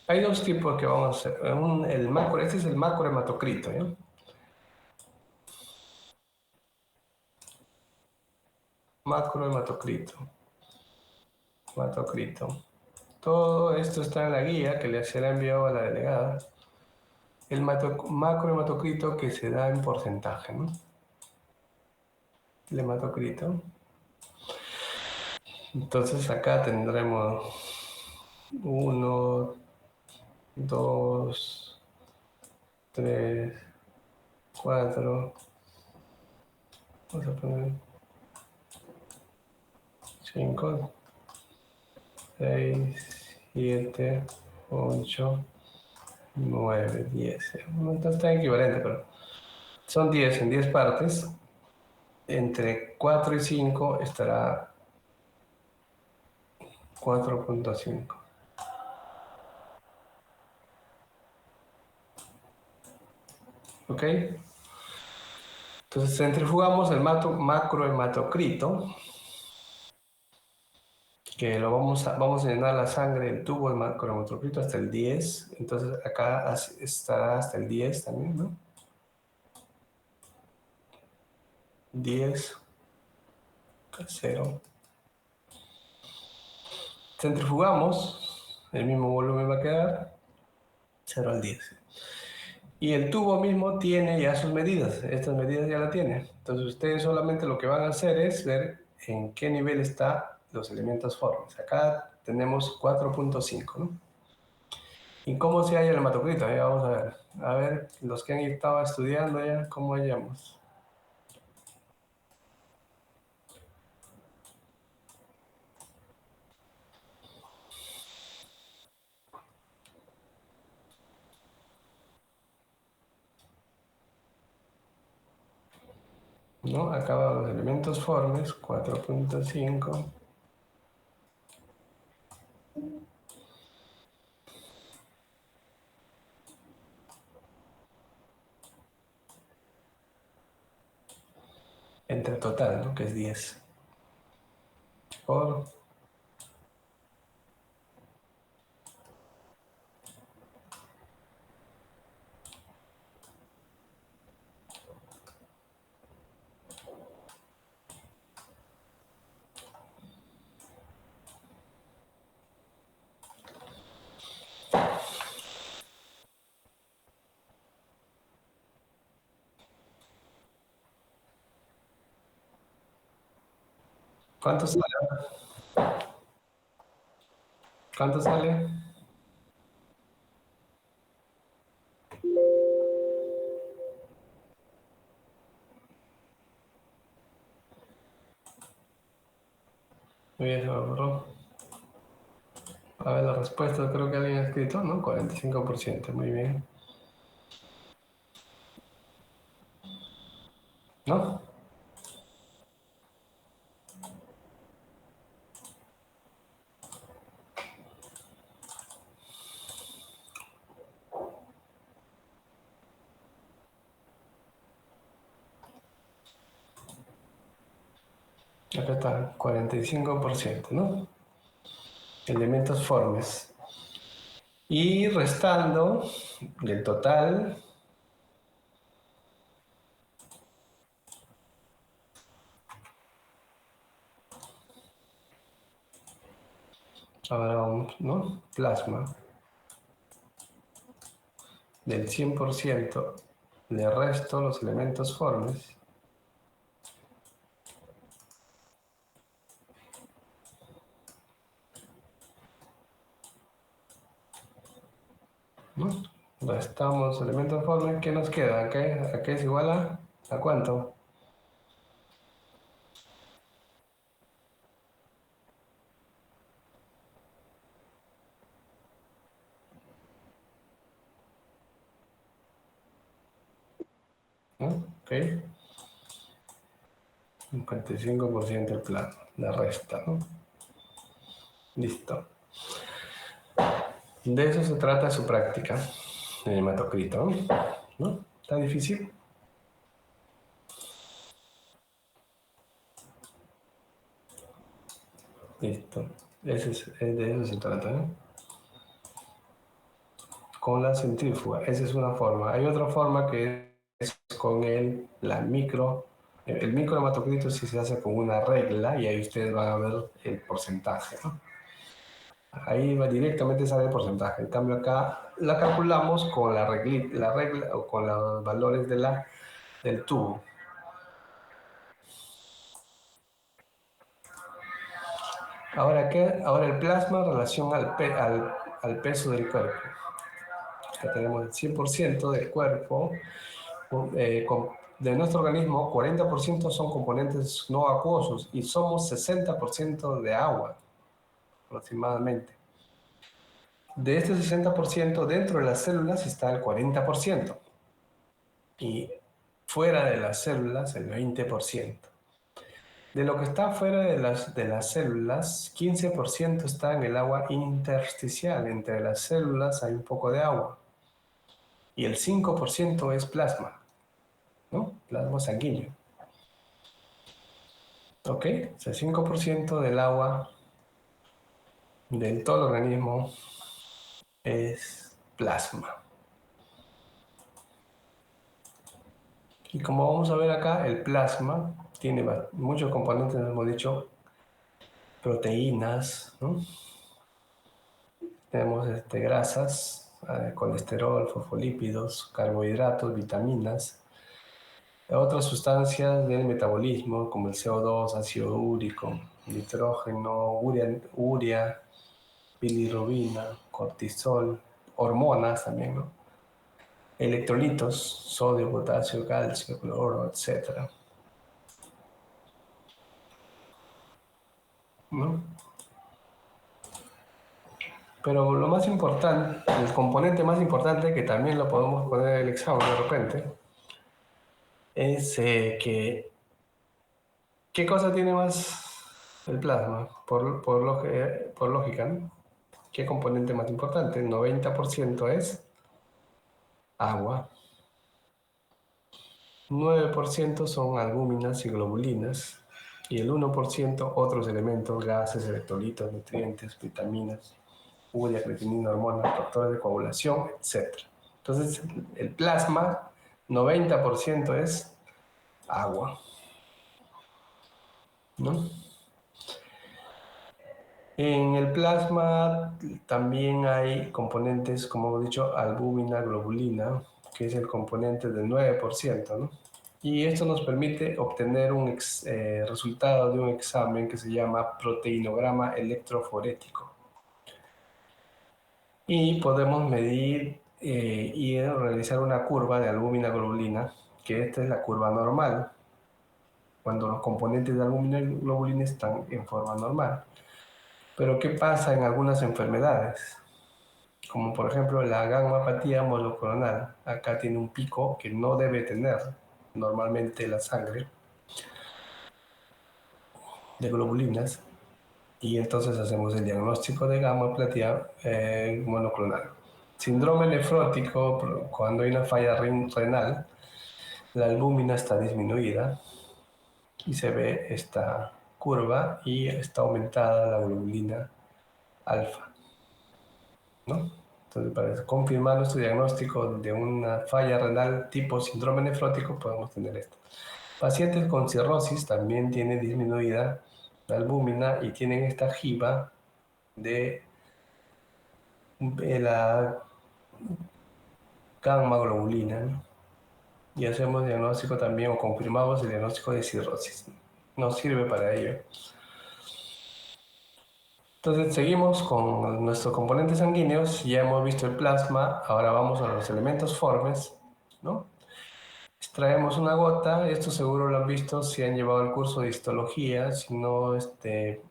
Hay dos tipos que vamos a hacer. Este es el macrohematocrito, ¿ya? Macrohematocrito. Hematocrito. Todo esto está en la guía que le será enviado a la delegada. El macrohematocrito que se da en porcentaje, ¿no? El hematocrito. Entonces acá tendremos 1, 2, 3, 4. Vamos a poner 5, 6, 7, 8, 9, 10. Entonces está equivalente, pero son 10 en 10 partes. Entre 4 y 5 estará 4.5. ¿Ok? Entonces centrifugamos el macrohematocrito, que vamos a llenar la sangre del tubo del macrohematocrito hasta el 10. Entonces acá estará hasta el 10 también, ¿no? 10, 0. Centrifugamos, el mismo volumen va a quedar, 0 al 10. Y el tubo mismo tiene ya sus medidas, estas medidas ya la tiene. Entonces ustedes solamente lo que van a hacer es ver en qué nivel están los elementos formes. Acá tenemos 4.5, ¿no? ¿Y cómo se halla el hematocrito? Ahí vamos a ver. A ver, los que han estado estudiando ya, ¿cómo hallamos? ¿No? Acá van los elementos formes, 4.5. Entre total, ¿no? Que es 10. Por ¿cuánto sale? ¿Cuánto sale? Muy bien, se me borró. A ver, la respuesta creo que alguien ha escrito, ¿no? 45%, muy bien. ¿No? Acá está, 45%, ¿no? Elementos formes. Y restando del total, habrá un, ¿no? Plasma del 100%, le resto los elementos formes, ¿no? Restamos elementos formes, ¿qué nos queda? Acá es igual ¿a cuánto? ¿No? Ok, 55% el plasma, la resta, ¿no? Listo. De eso se trata su práctica en hematocrito, ¿no? ¿Está difícil? Listo. De eso se trata, ¿no? Con la centrífuga. Esa es una forma. Hay otra forma que es con el microhematocrito si se hace con una regla y ahí ustedes van a ver el porcentaje, ¿no? Ahí va directamente sale el porcentaje. En cambio acá la calculamos con la regla o con los valores del tubo. Ahora, Ahora el plasma en relación al peso del cuerpo. Acá tenemos el 100% del cuerpo, de nuestro organismo, 40% son componentes no acuosos y somos 60% de agua, aproximadamente. De este 60%, dentro de las células está el 40% y fuera de las células el 20%. De lo que está fuera de las células, 15% está en el agua intersticial. Entre las células hay un poco de agua. Y el 5% es plasma, ¿no? Plasma sanguíneo. ¿Ok? O sea, 5% del agua del todo el organismo es plasma. Y como vamos a ver acá, el plasma tiene muchos componentes, hemos dicho, proteínas, ¿no? Tenemos grasas, colesterol, fosfolípidos, carbohidratos, vitaminas, otras sustancias del metabolismo como el CO2, ácido úrico, nitrógeno, urea, bilirrubina, cortisol, hormonas también, ¿no? Electrolitos, sodio, potasio, calcio, cloro, etcétera, ¿no? Pero lo más importante, el componente más importante, que también lo podemos poner en el examen de repente, es que, ¿qué cosa tiene más el plasma? Por lógica, ¿no? ¿Qué componente más importante? El 90% es agua, 9% son albúminas y globulinas, y el 1% otros elementos, gases, electrolitos, nutrientes, vitaminas, urea, creatinina, hormonas, factores de coagulación, etc. Entonces, el plasma, 90% es agua, ¿no? En el plasma también hay componentes, como hemos dicho, albúmina, globulina, que es el componente del 9%, ¿no? Y esto nos permite obtener un resultado de un examen que se llama proteinograma electroforético. Y podemos medir y realizar una curva de albúmina globulina, que esta es la curva normal, cuando los componentes de albúmina y globulina están en forma normal. Pero ¿qué pasa en algunas enfermedades? Como por ejemplo la gammopatía monoclonal. Acá tiene un pico que no debe tener normalmente la sangre de globulinas y entonces hacemos el diagnóstico de gammopatía monoclonal. Síndrome nefrótico, cuando hay una falla renal, la albúmina está disminuida y se ve esta curva y está aumentada la globulina alfa, ¿no? Entonces, para confirmar nuestro diagnóstico de una falla renal tipo síndrome nefrótico, podemos tener esto. Pacientes con cirrosis también tienen disminuida la albúmina y tienen esta jiba de la gamma globulina, ¿no? Y hacemos diagnóstico también o confirmamos el diagnóstico de cirrosis. Nos sirve para ello. Entonces seguimos con nuestros componentes sanguíneos, ya hemos visto el plasma, ahora vamos a los elementos formes, ¿no? Extraemos una gota, esto seguro lo han visto si han llevado el curso de histología, si no, en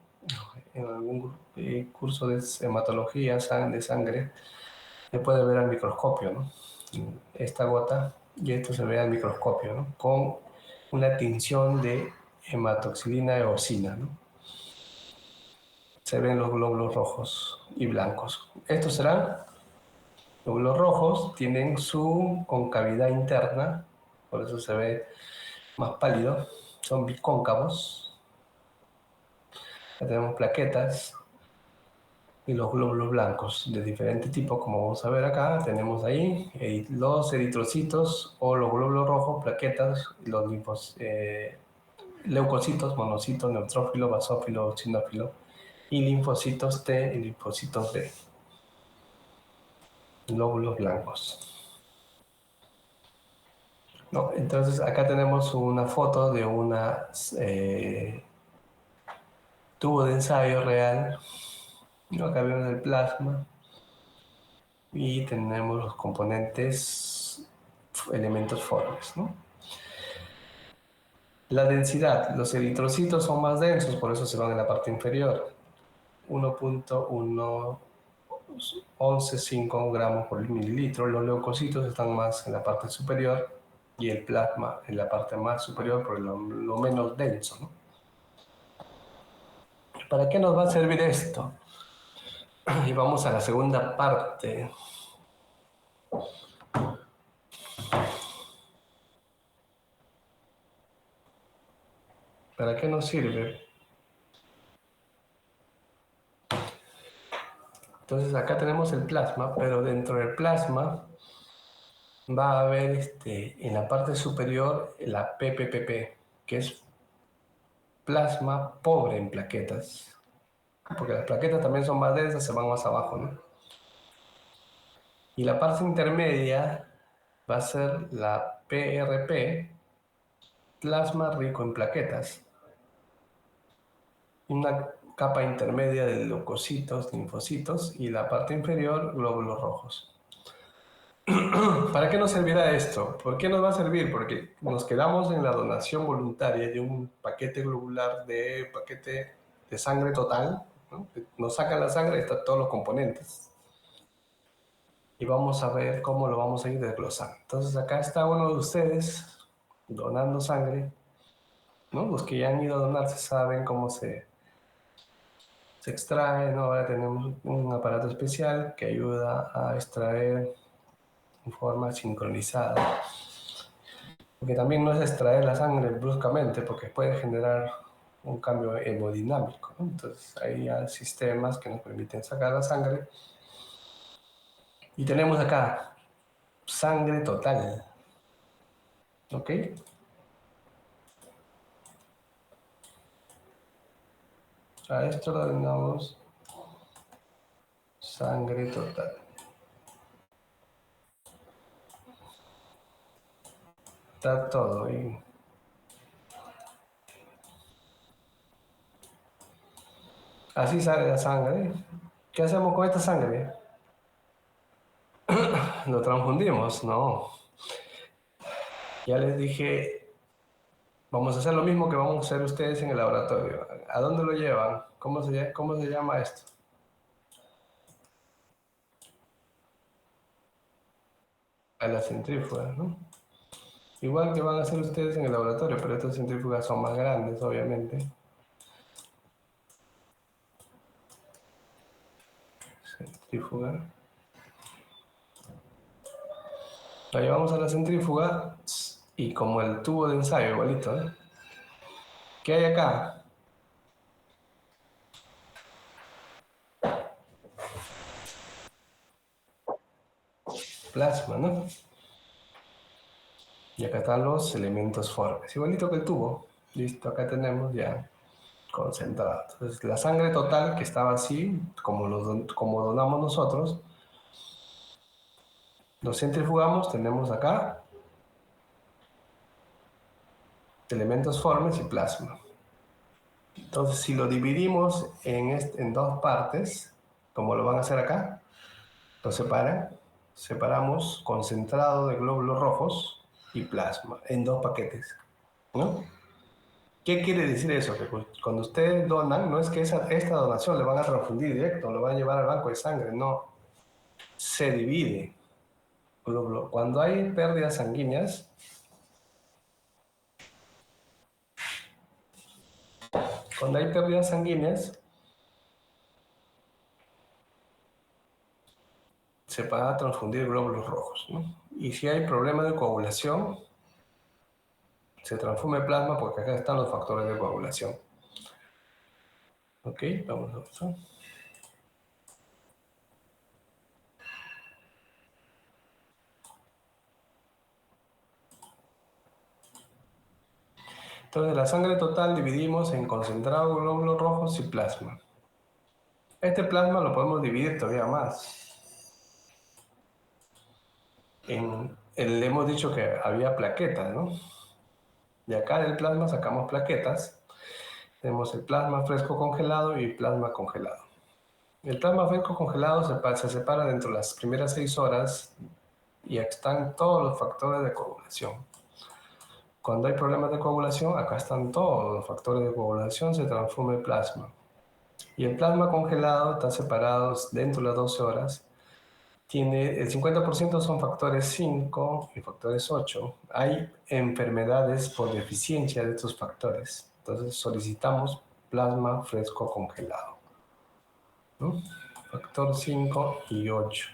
algún curso de hematología, de sangre, se puede ver al microscopio, ¿no? Esta gota, y esto se ve al microscopio, ¿no? Con una tinción de hematoxilina eosina, ¿no? Se ven los glóbulos rojos y blancos. Estos serán glóbulos rojos, tienen su concavidad interna, por eso se ve más pálido, son bicóncavos. Ya tenemos plaquetas y los glóbulos blancos de diferente tipo, como vamos a ver acá, tenemos ahí los eritrocitos o los glóbulos rojos, plaquetas, los leucocitos, monocitos, neutrófilo, basófilo, eosinófilo y linfocitos T y linfocitos B, glóbulos blancos. No, entonces acá tenemos una foto de una tubo de ensayo real. ¿No? Acá vemos el plasma y tenemos los componentes, elementos formes, ¿no? La densidad, los eritrocitos son más densos, por eso se van en la parte inferior. 1.1115 gramos por mililitro. Los leucocitos están más en la parte superior y el plasma en la parte más superior, por lo menos denso, ¿no? ¿Para qué nos va a servir esto? Y vamos a la segunda parte. ¿Para qué nos sirve? Entonces acá tenemos el plasma, pero dentro del plasma va a haber en la parte superior la PPPP, que es plasma pobre en plaquetas, porque las plaquetas también son más densas, se van más abajo, ¿no? Y la parte intermedia va a ser la PRP, plasma rico en plaquetas, una capa intermedia de leucocitos, linfocitos y la parte inferior, glóbulos rojos. ¿Para qué nos servirá esto? ¿Por qué nos va a servir? Porque nos quedamos en la donación voluntaria de un paquete globular paquete de sangre total, ¿no? Nos sacan la sangre y están todos los componentes. Y vamos a ver cómo lo vamos a ir desglosando. Entonces acá está uno de ustedes donando sangre, ¿no? Los que ya han ido a donarse saben cómo se extrae, ¿no? Ahora tenemos un aparato especial que ayuda a extraer en forma sincronizada. Porque también no es extraer la sangre bruscamente, porque puede generar un cambio hemodinámico, ¿no? Entonces hay sistemas que nos permiten sacar la sangre. Y tenemos acá sangre total, ¿ok? A esto lo denominamos sangre total. Está todo ahí. Así sale la sangre. ¿Qué hacemos con esta sangre? ¿Lo transfundimos? No. Ya les dije, vamos a hacer lo mismo que vamos a hacer ustedes en el laboratorio. ¿A dónde lo llevan? Cómo se llama esto? A la centrífuga, ¿no? Igual que van a hacer ustedes en el laboratorio, pero estas centrífugas son más grandes, obviamente. Centrífuga. La llevamos a la centrífuga y como el tubo de ensayo, igualito, ¿eh? ¿Qué hay acá? plasma, ¿no? Y acá están los elementos formes, igualito que el tubo. Listo, acá tenemos ya concentrado. Entonces, la sangre total que estaba así, como donamos nosotros, lo centrifugamos, tenemos acá elementos formes y plasma. Entonces, si lo dividimos en dos partes, como lo van a hacer acá, lo separamos concentrado de glóbulos rojos y plasma en dos paquetes, ¿no? ¿Qué quiere decir eso? Que cuando ustedes donan, no es que esta donación le van a transfundir directo, lo van a llevar al banco de sangre, no. Se divide. Cuando hay pérdidas sanguíneas, cuando hay pérdidas sanguíneas, se va a transfundir glóbulos rojos, ¿no? Y si hay problema de coagulación, se transfunde plasma porque acá están los factores de coagulación. Ok, vamos a esto. Entonces, la sangre total dividimos en concentrado, glóbulos rojos y plasma. Este plasma lo podemos dividir todavía más. Hemos dicho que había plaquetas, ¿no? De acá del plasma sacamos plaquetas. Tenemos el plasma fresco congelado y plasma congelado. El plasma fresco congelado se separa dentro de las primeras 6 horas y están todos los factores de coagulación. Cuando hay problemas de coagulación, acá están todos los factores de coagulación, se transforma en plasma. Y el plasma congelado está separado dentro de las 12 horas. El 50% son factores 5 y factores 8. Hay enfermedades por deficiencia de estos factores. Entonces solicitamos plasma fresco congelado, ¿no? Factor 5 y 8.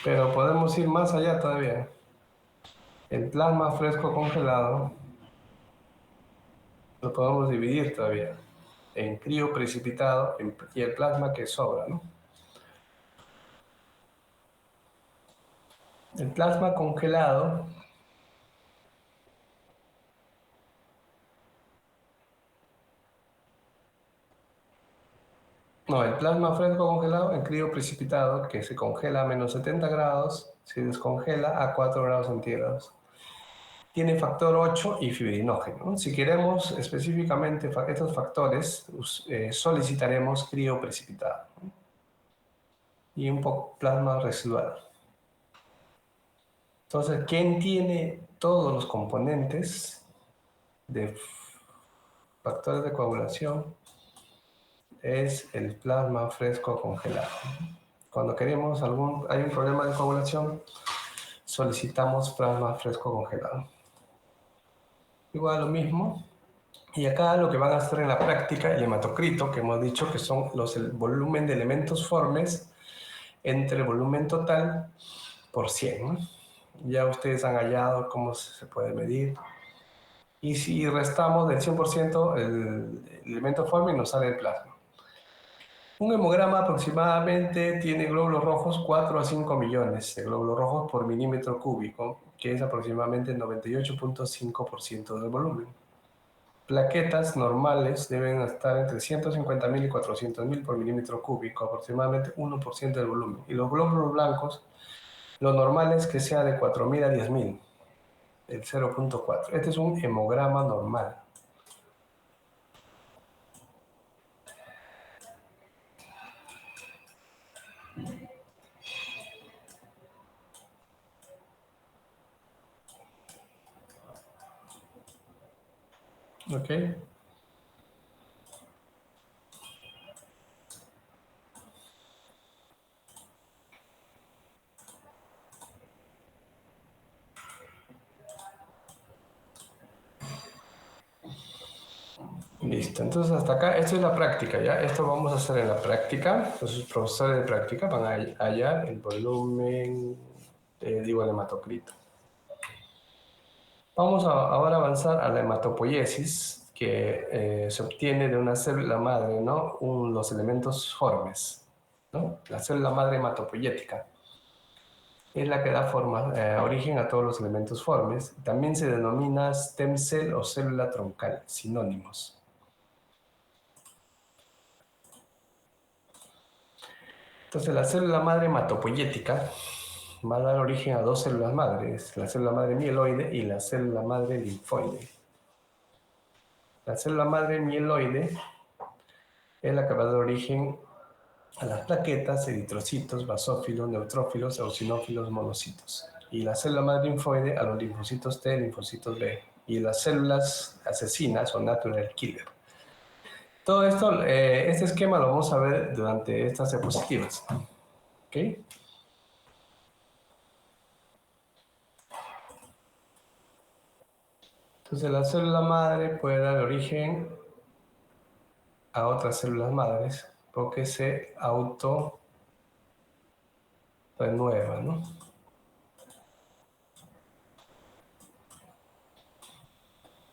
Pero podemos ir más allá todavía. El plasma fresco congelado lo podemos dividir todavía en crío precipitado y el plasma que sobra, ¿no? El plasma congelado no, el plasma fresco congelado en crío precipitado, que se congela a menos 70 grados, se descongela a 4 grados centígrados. Tiene factor 8 y fibrinógeno, ¿no? Si queremos específicamente estos factores, solicitaremos crío precipitado, ¿no? Y un poco plasma residual. Entonces, ¿quién tiene todos los componentes de factores de coagulación? Es el plasma fresco congelado. Cuando queremos hay un problema de coagulación, solicitamos plasma fresco congelado. Igual lo mismo. Y acá lo que van a hacer en la práctica, el hematocrito, que hemos dicho que son el volumen de elementos formes entre el volumen total por 100, ¿no? Ya ustedes han hallado cómo se puede medir. Y si restamos del 100% el elemento forme, nos sale el plasma. Un hemograma aproximadamente tiene glóbulos rojos 4 a 5 millones de glóbulos rojos por milímetro cúbico, que es aproximadamente el 98.5% del volumen. Plaquetas normales deben estar entre 150.000 y 400.000 por milímetro cúbico, aproximadamente 1% del volumen. Y los glóbulos blancos, lo normal es que sea de 4.000 a 10.000, el 0.4. Este es un hemograma normal. ¿Ok? Listo, entonces hasta acá, esto es la práctica, ¿ya? Esto vamos a hacer en la práctica. Entonces, profesores de práctica van a hallar el volumen, digo, el hematocrito. Vamos a ahora avanzar a la hematopoiesis, que se obtiene de una célula madre, ¿no? Los elementos formes, ¿no? La célula madre hematopoyética es la que da origen a todos los elementos formes. También se denomina stem cell o célula troncal, sinónimos. Entonces, la célula madre hematopoyética va a dar origen a dos células madres, la célula madre mieloide y la célula madre linfoide. La célula madre mieloide es la que va a dar origen a las plaquetas, eritrocitos, basófilos, neutrófilos, eosinófilos, monocitos. Y la célula madre linfoide a los linfocitos T, linfocitos B. Y las células asesinas o natural killer. Todo esto, este esquema lo vamos a ver durante estas diapositivas. ¿Ok? Entonces la célula madre puede dar origen a otras células madres porque se auto renueva, ¿no?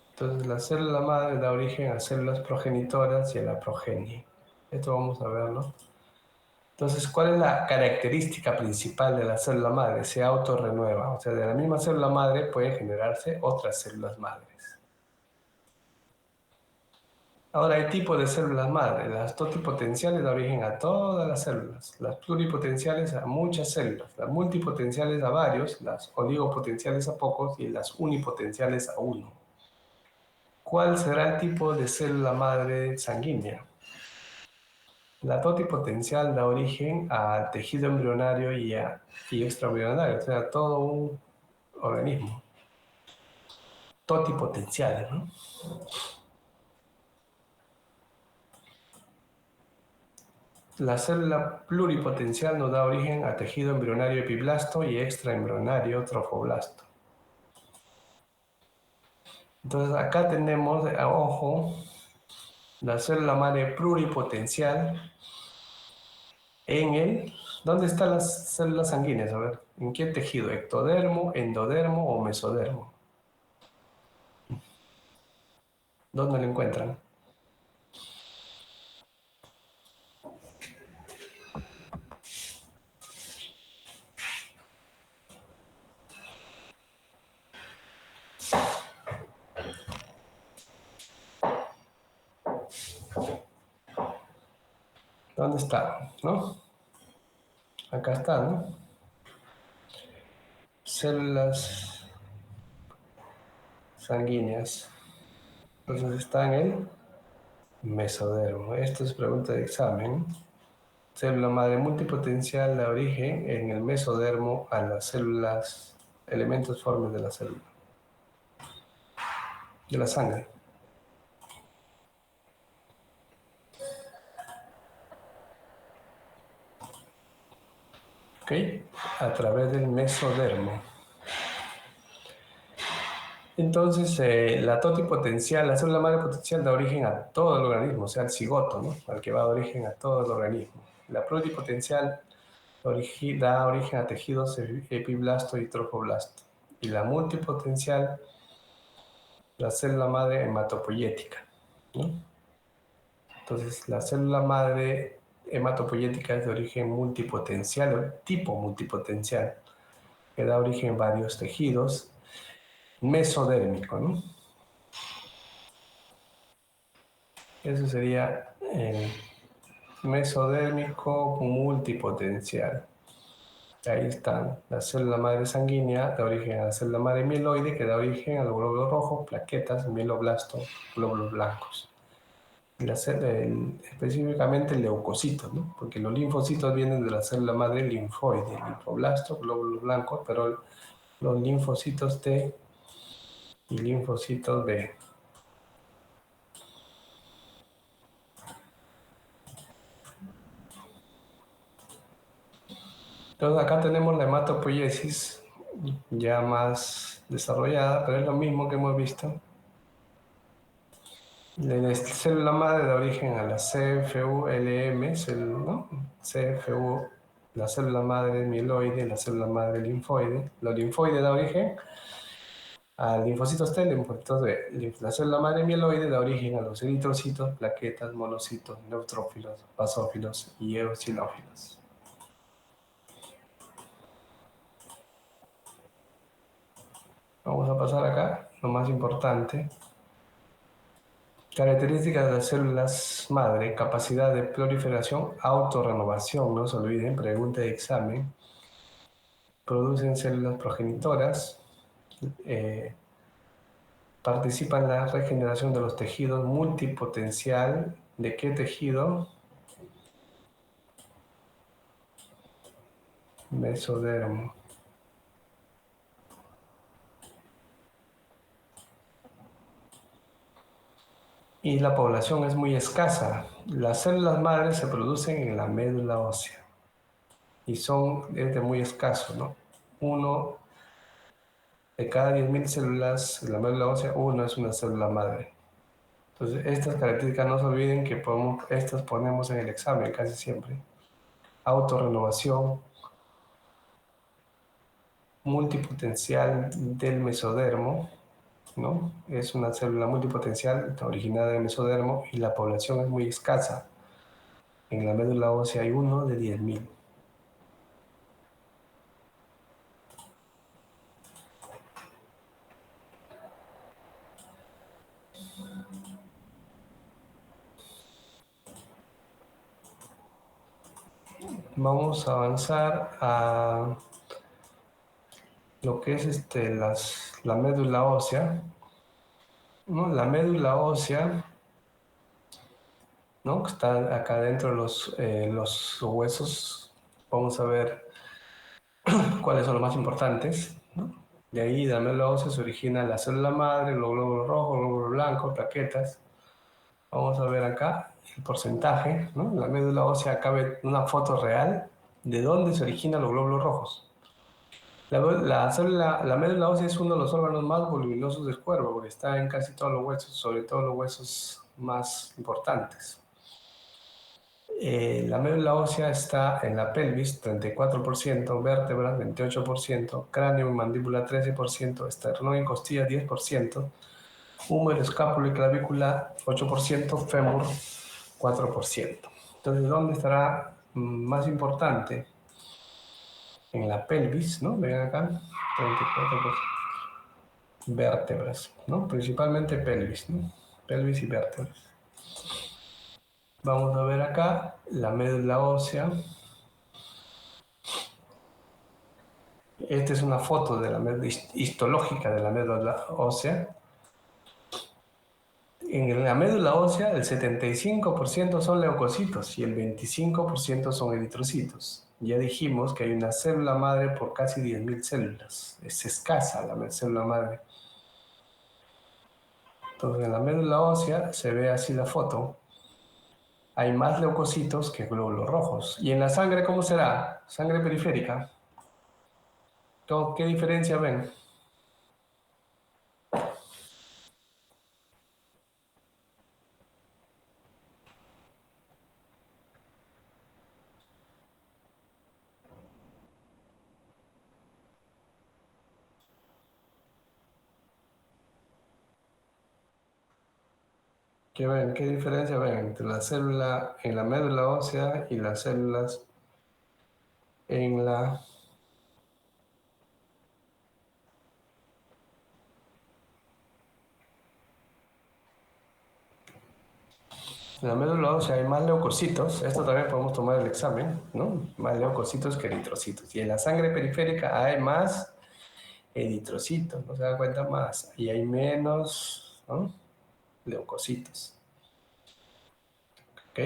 Entonces la célula madre da origen a células progenitoras y a la progenie. Esto vamos a verlo. Entonces, ¿cuál es la característica principal de la célula madre? Se autorrenueva, o sea, de la misma célula madre pueden generarse otras células madres. Ahora hay tipos de células madre. Las totipotenciales dan origen a todas las células, las pluripotenciales a muchas células, las multipotenciales a varios, las oligopotenciales a pocos y las unipotenciales a uno. ¿Cuál será el tipo de célula madre sanguínea? La totipotencial da origen a tejido embrionario y extraembrionario, o sea, a todo un organismo. Totipotenciales, ¿no? La célula pluripotencial nos da origen a tejido embrionario epiblasto y extraembrionario trofoblasto. Entonces acá tenemos, ojo, la célula madre pluripotencial en el... ¿Dónde están las células sanguíneas? A ver, ¿en qué tejido? ¿Ectodermo, endodermo o mesodermo? ¿Dónde lo encuentran? ¿Dónde está? ¿No? Acá está, ¿no? Células sanguíneas. Entonces está en el mesodermo. Esto es pregunta de examen. Célula madre multipotencial da origen en el mesodermo a las células, elementos formes de la célula, de la sangre. ¿Ok? A través del mesodermo. Entonces, la totipotencial, la célula madre potencial da origen a todo el organismo, o sea, al cigoto, ¿no? Al que va a dar origen a todo el organismo. La pluripotencial da origen a tejidos epiblasto y trofoblasto. Y la multipotencial, la célula madre hematopoyética, ¿no? Entonces, la célula madre hematopoyética es de origen multipotencial, o tipo multipotencial, que da origen a varios tejidos, mesodérmico, ¿no? Eso sería el mesodérmico multipotencial. Ahí están. La célula madre sanguínea da origen a la célula madre mieloide, que da origen a los glóbulos rojos, plaquetas, mieloblastos, glóbulos blancos. Y específicamente el leucocito, ¿no? Porque los linfocitos vienen de la célula madre linfoide, linfoblasto, glóbulos blancos, pero los linfocitos T y linfocitos B. Entonces acá tenemos la hematopoiesis ya más desarrollada, pero es lo mismo que hemos visto. La célula madre da origen a la CFU-LM, ¿no? CFU, la célula madre mieloide, la célula madre linfoide. La linfoide da origen a linfocitos T, linfocitos B. La célula madre mieloide da origen a los eritrocitos, plaquetas, monocitos, neutrófilos, basófilos y eosinófilos. Vamos a pasar acá, lo más importante. Características de las células madre, capacidad de proliferación, autorrenovación, no se olviden, pregunta de examen. Producen células progenitoras, participa en la regeneración de los tejidos, multipotencial. ¿De qué tejido? Mesodermo. Y la población es muy escasa. Las células madres se producen en la médula ósea y es de muy escaso, ¿no? Uno de cada 10.000 células en la médula ósea, uno es una célula madre. Entonces, estas características no se olviden que estas ponemos en el examen casi siempre. Autorrenovación, multipotencial del mesodermo, ¿no? Es una célula multipotencial originada del mesodermo y la población es muy escasa. En la médula ósea hay uno de 10.000. Vamos a avanzar a lo que es la médula ósea, ¿no? La médula ósea, ¿no? Que está acá dentro de los huesos. Vamos a ver cuáles son los más importantes, ¿no? De ahí, de la médula ósea se origina la célula madre, los glóbulos rojos, los glóbulos blancos, plaquetas. Vamos a ver acá el porcentaje, ¿no? La médula ósea, cabe una foto real de dónde se originan los glóbulos rojos. La médula ósea es uno de los órganos más voluminosos del cuerpo porque está en casi todos los huesos, sobre todo los huesos más importantes. La médula ósea está en la pelvis, 34%, vértebras, 28%, cráneo y mandíbula, 13%, esternón y costilla, 10%, húmero, escápulo y clavícula, 8%, fémur, 4%. Entonces, ¿dónde estará más importante? En la pelvis, ¿no? Vean acá, 34%. Vértebras, ¿no? Principalmente pelvis, ¿no? Pelvis y vértebras. Vamos a ver acá la médula ósea. Esta es una foto de la médula histológica de la médula ósea. En la médula ósea el 75% son leucocitos y el 25% son eritrocitos. Ya dijimos que hay una célula madre por casi 10.000 células. Es escasa la célula madre. Entonces en la médula ósea se ve así la foto. Hay más leucocitos que glóbulos rojos. ¿Y en la sangre cómo será? Sangre periférica. ¿Qué diferencia ven? ¿Qué ven? ¿Qué diferencia ven entre la célula en la médula ósea y las células en la médula ósea hay más leucocitos? Esto también podemos tomar el examen, ¿no? Más leucocitos que eritrocitos. Y en la sangre periférica hay más eritrocitos, ¿no se dan cuenta? Más. Y hay menos, ¿no? Leucocitos. ¿Ok?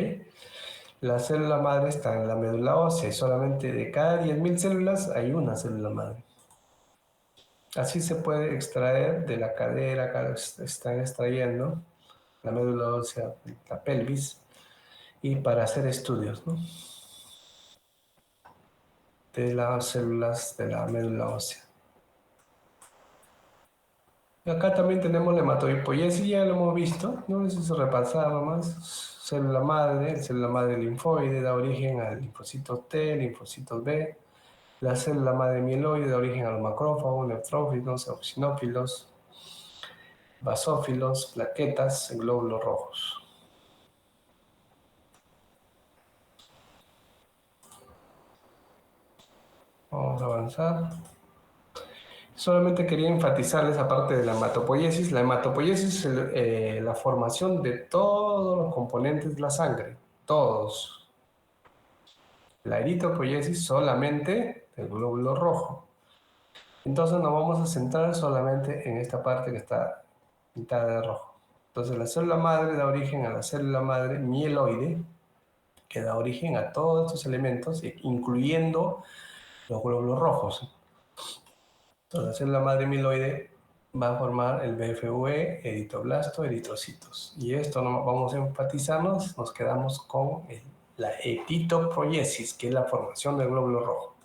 La célula madre está en la médula ósea y solamente de cada 10.000 células hay una célula madre. Así se puede extraer de la cadera, acá están extrayendo la médula ósea, la pelvis, y para hacer estudios, ¿no? De las células de la médula ósea. Y acá también tenemos la hematopoiesis, ya lo hemos visto, no necesito repasar más. Célula madre, el célula madre linfoide da origen a linfocitos T, linfocitos B. La célula madre mieloide da origen a los macrófagos, neutrófilos, eosinófilos. basófilos, plaquetas, glóbulos rojos. Vamos a avanzar. Solamente quería enfatizar esa parte de la hematopoiesis. La hematopoiesis es la formación de todos los componentes de la sangre, todos. La eritropoiesis solamente del glóbulo rojo. Entonces nos vamos a centrar solamente en esta parte que está pintada de rojo. Entonces la célula madre da origen a la célula madre mieloide, que da origen a todos estos elementos, incluyendo los glóbulos rojos. Entonces la célula madre mieloide va a formar el VFV, eritroblasto, eritrocitos. Y esto no vamos a enfatizarnos, nos quedamos con la eritropoiesis, que es la formación del glóbulo rojo.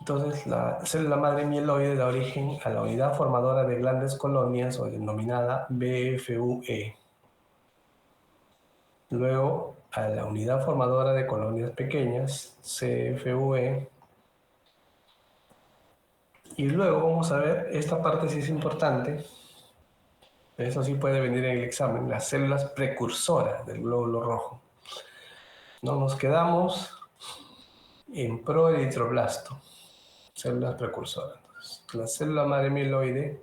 Entonces, la célula madre mieloide da origen a la unidad formadora de grandes colonias, o denominada BFUE. Luego, a la unidad formadora de colonias pequeñas, CFUE. Y luego vamos a ver, esta parte sí es importante, eso sí puede venir en el examen, las células precursoras del glóbulo rojo. No nos quedamos en proeritroblasto, células precursoras. Entonces, la célula madre mieloide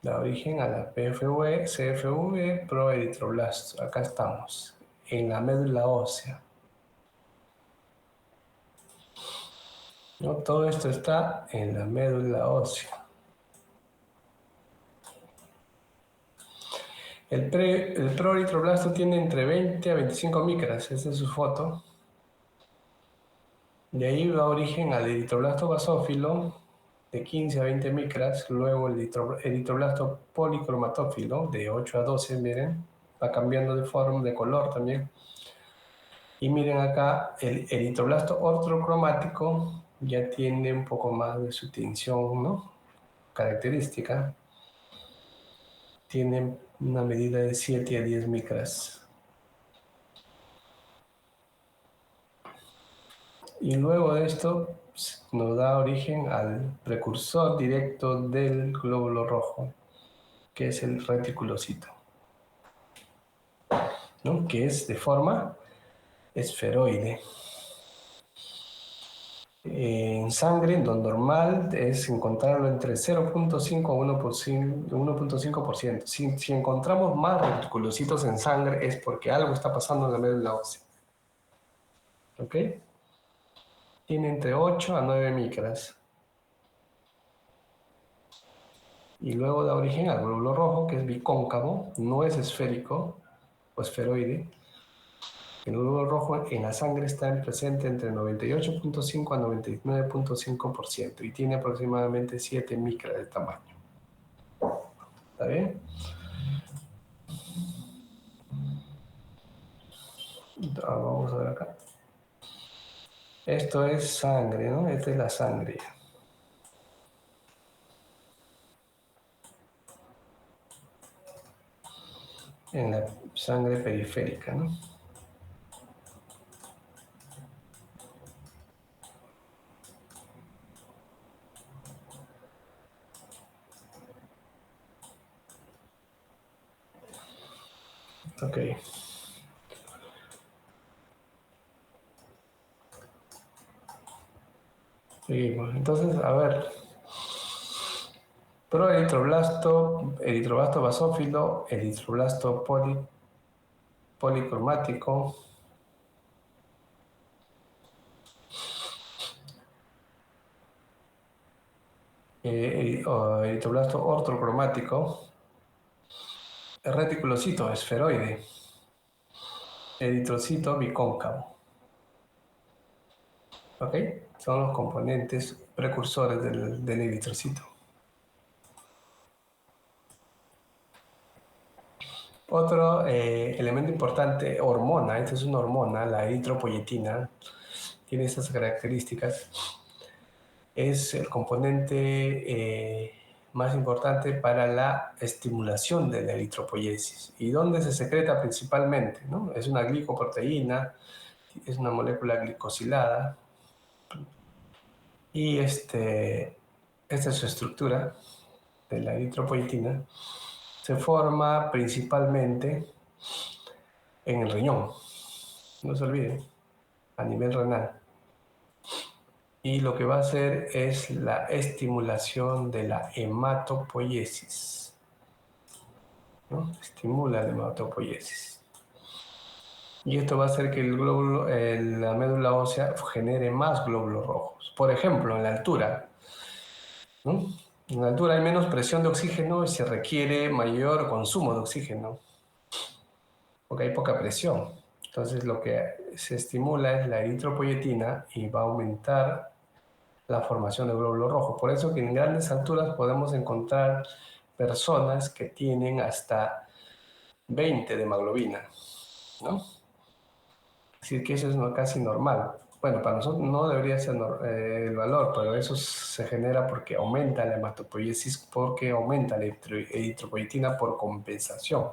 da origen a la PFV, CFV, proeritroblasto. Acá estamos, en la médula ósea. ¿No? Todo esto está en la médula ósea. El proeritroblasto tiene entre 20 a 25 micras, esa es su foto. De ahí da origen al eritroblasto basófilo, de 15 a 20 micras, luego el eritroblasto policromatófilo, de 8 a 12, miren, va cambiando de forma, de color también. Y miren acá, el eritroblasto ortocromático ya tiene un poco más de su tinción, ¿no? Característica. Tiene una medida de 7 a 10 micras. Y luego de esto nos da origen al precursor directo del glóbulo rojo, que es el reticulocito, ¿no? Que es de forma esferoide. En sangre, lo normal es encontrarlo entre 0.5 a 1.5%. Si encontramos más reticulocitos en sangre es porque algo está pasando en la médula ósea. ¿Ok? Tiene entre 8 a 9 micras. Y luego da origen al glóbulo rojo, que es bicóncavo, no es esférico o esferoide. El glóbulo rojo en la sangre está presente entre 98.5 a 99.5% y tiene aproximadamente 7 micras de tamaño. ¿Está bien? Vamos a ver acá. Esto es sangre, ¿no? Esta es la sangre. En la sangre periférica, ¿no? Ok. Seguimos. Entonces, a ver. Proeritroblasto, eritroblasto basófilo, eritroblasto policromático, eritroblasto ortocromático, reticulocito esferoide, eritrocito bicóncavo. ¿Ok? Son los componentes precursores del eritrocito. Otro elemento importante, hormona, esta es una hormona, la eritropoyetina, tiene esas características. Es el componente más importante para la estimulación de la eritropoiesis. ¿Y dónde se secreta principalmente? ¿No? Es una glicoproteína, es una molécula glicosilada y esta es su estructura de la eritropoyetina, se forma principalmente en el riñón, no se olviden, a nivel renal. Y lo que va a hacer es la estimulación de la hematopoiesis, ¿no? Estimula la hematopoiesis. Y esto va a hacer que el glóbulo, la médula ósea genere más glóbulos rojos. Por ejemplo, en la altura, ¿no? En la altura hay menos presión de oxígeno y se requiere mayor consumo de oxígeno, porque hay poca presión. Entonces lo que se estimula es la eritropoyetina y va a aumentar la formación de glóbulos rojos. Por eso que en grandes alturas podemos encontrar personas que tienen hasta 20 de hemoglobina, ¿no? Es decir, que eso es casi normal. Bueno, para nosotros no debería ser el valor, pero eso se genera porque aumenta la hematopoiesis, porque aumenta la eritropoyetina por compensación,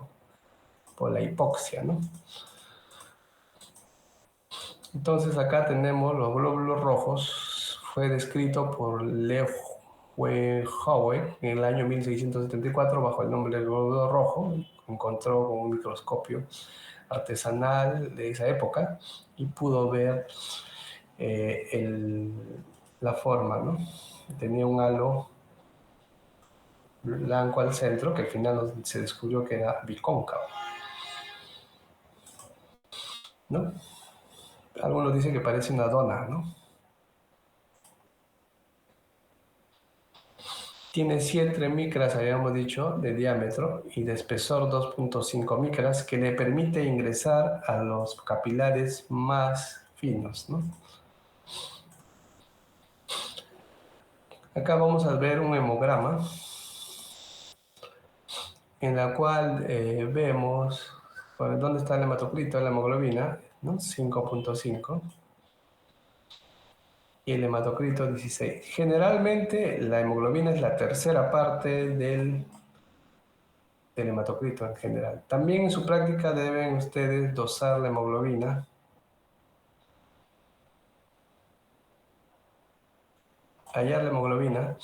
por la hipoxia, ¿no? Entonces acá tenemos los glóbulos rojos. Fue descrito por Leo Howe en el año 1674 bajo el nombre de glóbulo rojo. Encontró con un microscopio artesanal de esa época y pudo ver la forma, ¿no? Tenía un halo blanco al centro que al final se descubrió que era bicóncavo, ¿no? Algunos dicen que parece una dona, ¿no? Tiene 7 micras, habíamos dicho, de diámetro y de espesor 2.5 micras que le permite ingresar a los capilares más finos, ¿no? Acá vamos a ver un hemograma en la cual vemos dónde está el hematocrito, la hemoglobina, ¿no? 5.5 y el hematocrito 16. Generalmente la hemoglobina es la tercera parte del hematocrito en general. También en su práctica deben ustedes dosar la hemoglobina, hallar la hemoglobina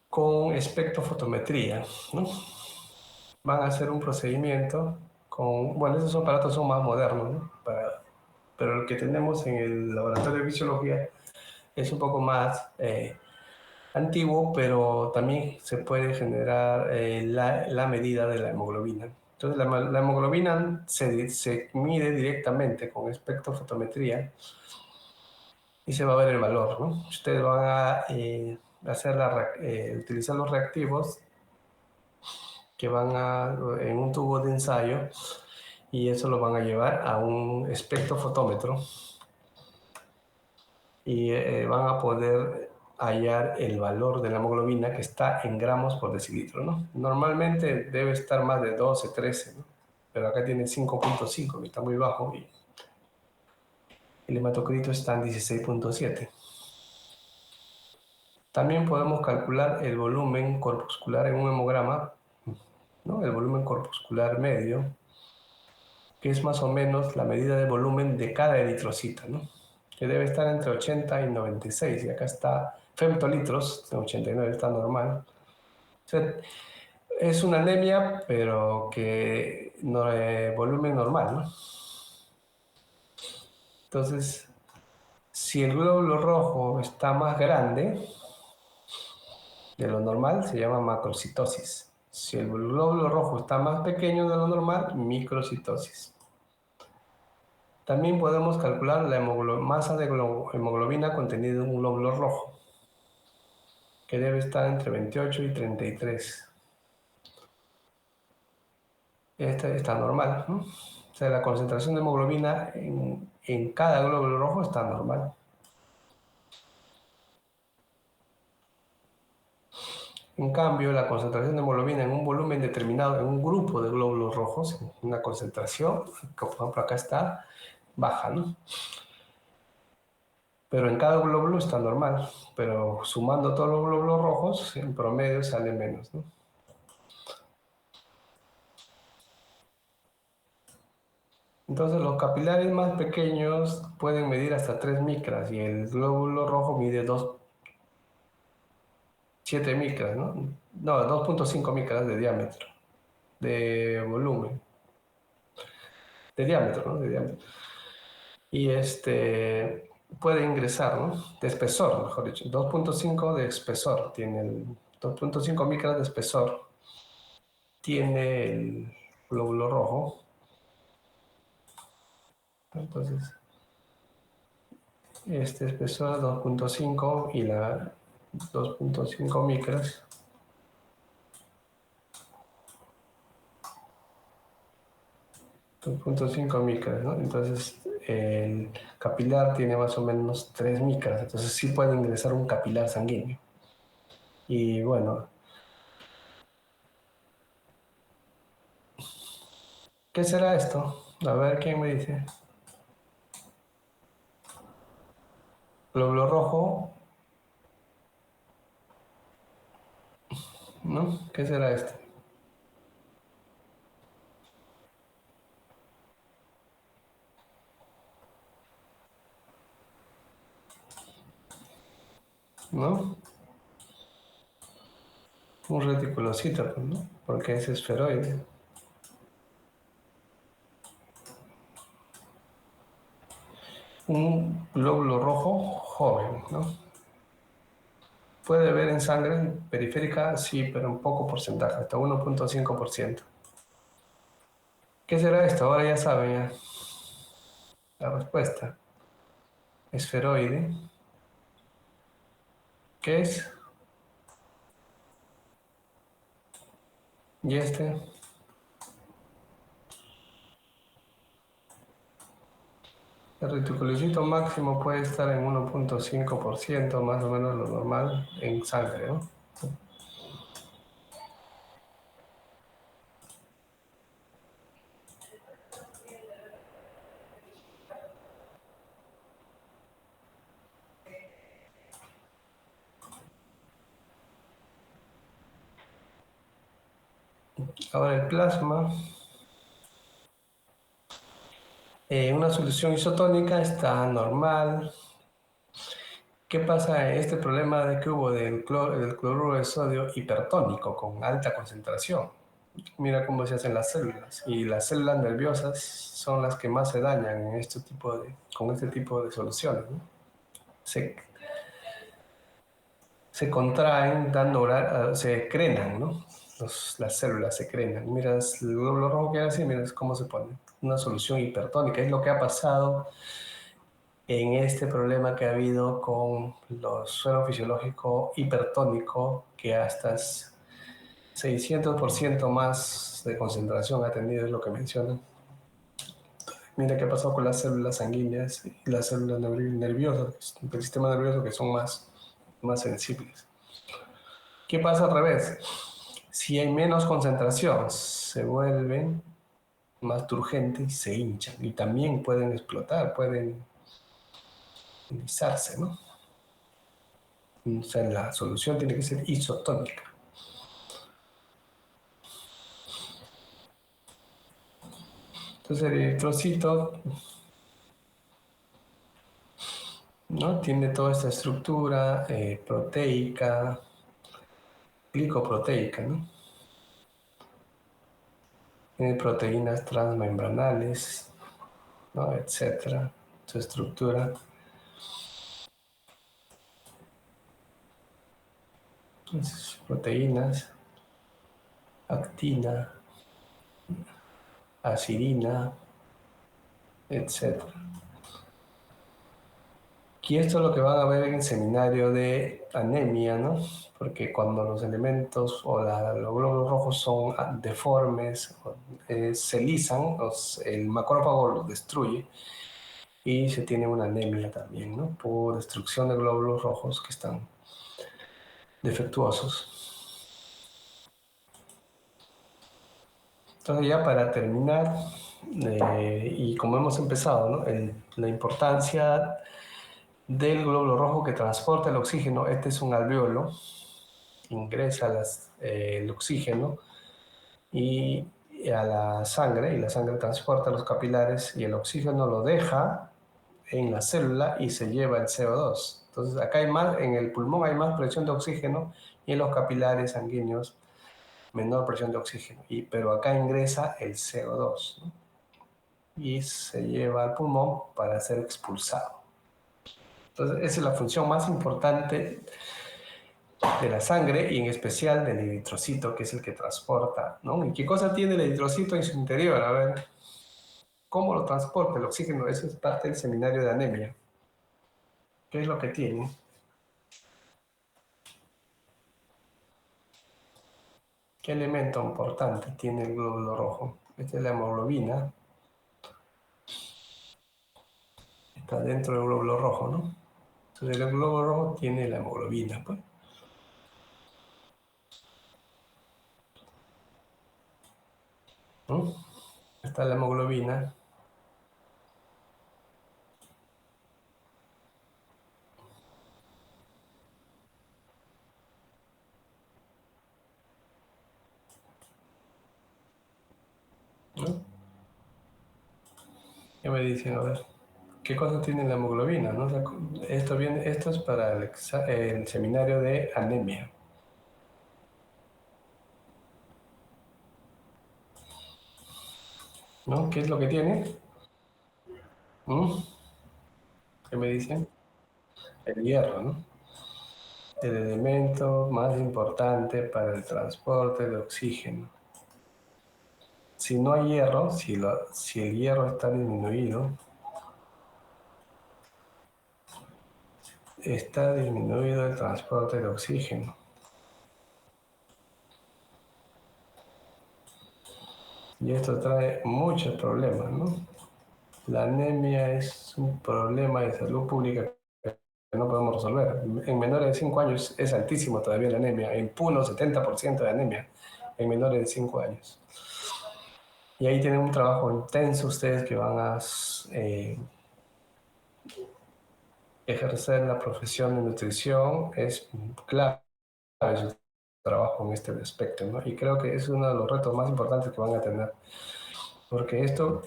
con espectrofotometría, ¿no? Van a hacer un procedimiento con, bueno, esos aparatos son más modernos, ¿no? Pero el que tenemos en el laboratorio de fisiología es un poco más antiguo, pero también se puede generar la medida de la hemoglobina. Entonces, la hemoglobina se mide directamente con espectrofotometría y se va a ver el valor, ¿no? Ustedes van a utilizar los reactivos que van en un tubo de ensayo y eso lo van a llevar a un espectrofotómetro y van a poder hallar el valor de la hemoglobina que está en gramos por decilitro, ¿no? Normalmente debe estar más de 12, 13, ¿no? Pero acá tiene 5.5, que está muy bajo, y el hematocrito está en 16.7. También podemos calcular el volumen corpuscular en un hemograma, ¿no? El volumen corpuscular medio, que es más o menos la medida de volumen de cada eritrocito, ¿no? Que debe estar entre 80 y 96, y acá está femtolitros, 89 está normal. O sea, es una anemia, pero que no volumen normal, ¿no? Entonces, si el glóbulo rojo está más grande de lo normal, se llama macrocitosis. Si el glóbulo rojo está más pequeño de lo normal, microcitosis. También podemos calcular la masa de hemoglobina contenida en un glóbulo rojo, que debe estar entre 28 y 33. Este está normal, ¿no? O sea, la concentración de hemoglobina en cada glóbulo rojo está normal. En cambio, la concentración de hemoglobina en un volumen determinado, en un grupo de glóbulos rojos, una concentración, que por ejemplo acá está, baja, ¿no? Pero en cada glóbulo está normal, pero sumando todos los glóbulos rojos, en promedio sale menos, ¿no? Entonces los capilares más pequeños pueden medir hasta 3 micras y el glóbulo rojo mide 7 micras, ¿no? No, 2,5 micras de diámetro, de volumen, de diámetro, ¿no? De diámetro. Y puede ingresar, ¿no? De espesor, mejor dicho, 2,5 de espesor, tiene el 2,5 micras de espesor, tiene el glóbulo rojo. Entonces, este espesor 2,5 y la 2,5 micras. 2,5 micras, ¿no? Entonces, el capilar tiene más o menos 3 micras, entonces sí puede ingresar un capilar sanguíneo. Y bueno, ¿qué será esto? A ver, ¿quién me dice? Glóbulo rojo, ¿no? ¿Qué será esto? ¿No? Un reticulocito, pues, ¿no? Porque es esferoide. Un glóbulo rojo joven, ¿no? Puede ver en sangre periférica, sí, pero un poco porcentaje, hasta 1,5%. ¿Qué será esto? Ahora ya saben ya la respuesta. Esferoide. ¿Qué es? Y el reticulocito máximo puede estar en 1,5%, más o menos lo normal, en sangre, ¿no? Ahora el plasma, una solución isotónica está normal. ¿Qué pasa en este problema de que hubo del cloruro de sodio hipertónico con alta concentración? Mira cómo se hacen las células. Y las células nerviosas son las que más se dañan en con este tipo de soluciones, ¿no? Se, se contraen, se crenan, ¿no? Las células se crenan. Miras el glóbulo rojo que hace, miras cómo se pone. Una solución hipertónica. Es lo que ha pasado en este problema que ha habido con los suero fisiológico hipertónico, que hasta 600% más de concentración ha tenido, es lo que mencionan. Mira qué pasó con las células sanguíneas y las células nerviosas del sistema nervioso, que son más sensibles. ¿Qué pasa al revés? Si hay menos concentración, se vuelven más turgentes y se hinchan. Y también pueden explotar, pueden inizarse, ¿no? O sea, la solución tiene que ser isotónica. Entonces el eritrocito, ¿no? Tiene toda esta estructura proteica, glicoproteica, ¿no? Tiene proteínas transmembranales, ¿no? Etcétera. Su estructura. Entonces, proteínas, actina, acidina, etcétera. Y esto es lo que van a ver en el seminario de anemia, ¿no? Porque cuando los elementos o los glóbulos rojos son deformes, se lisan, el macrófago los destruye y se tiene una anemia también, ¿no? Por destrucción de glóbulos rojos que están defectuosos. Entonces ya para terminar, y como hemos empezado, ¿no? La importancia del glóbulo rojo que transporta el oxígeno. Este es un alveolo, ingresa el oxígeno y a la sangre y la sangre transporta los capilares y el oxígeno lo deja en la célula y se lleva el CO2. Entonces acá hay más, en el pulmón hay más presión de oxígeno y en los capilares sanguíneos menor presión de oxígeno. Pero acá ingresa el CO2, ¿no? Y se lleva al pulmón para ser expulsado. Entonces esa es la función más importante de la sangre y en especial del eritrocito, que es el que transporta, ¿no? ¿Y qué cosa tiene el eritrocito en su interior? A ver, ¿cómo lo transporta el oxígeno? Eso es parte del seminario de anemia. ¿Qué es lo que tiene? ¿Qué elemento importante tiene el glóbulo rojo? Esta es la hemoglobina. Está dentro del glóbulo rojo, ¿no? Entonces el glóbulo rojo tiene la hemoglobina, pues. ¿No? Está la hemoglobina. ¿No? ¿Qué me dicen? A ver, ¿qué cosa tiene la hemoglobina? ¿No? Esto es para el seminario de anemia. ¿No? ¿Qué es lo que tiene? ¿Mm? ¿Qué me dicen? El hierro, ¿no? El elemento más importante para el transporte de oxígeno. Si no hay hierro, si el hierro está disminuido el transporte de oxígeno. Y esto trae muchos problemas, ¿no? La anemia es un problema de salud pública que no podemos resolver. En menores de 5 años es altísimo todavía la anemia, en Puno 70% de anemia en menores de 5 años. Y ahí tienen un trabajo intenso ustedes que van a ejercer la profesión de nutrición. Es clave su trabajo en este aspecto, ¿no? Y creo que es uno de los retos más importantes que van a tener, porque esto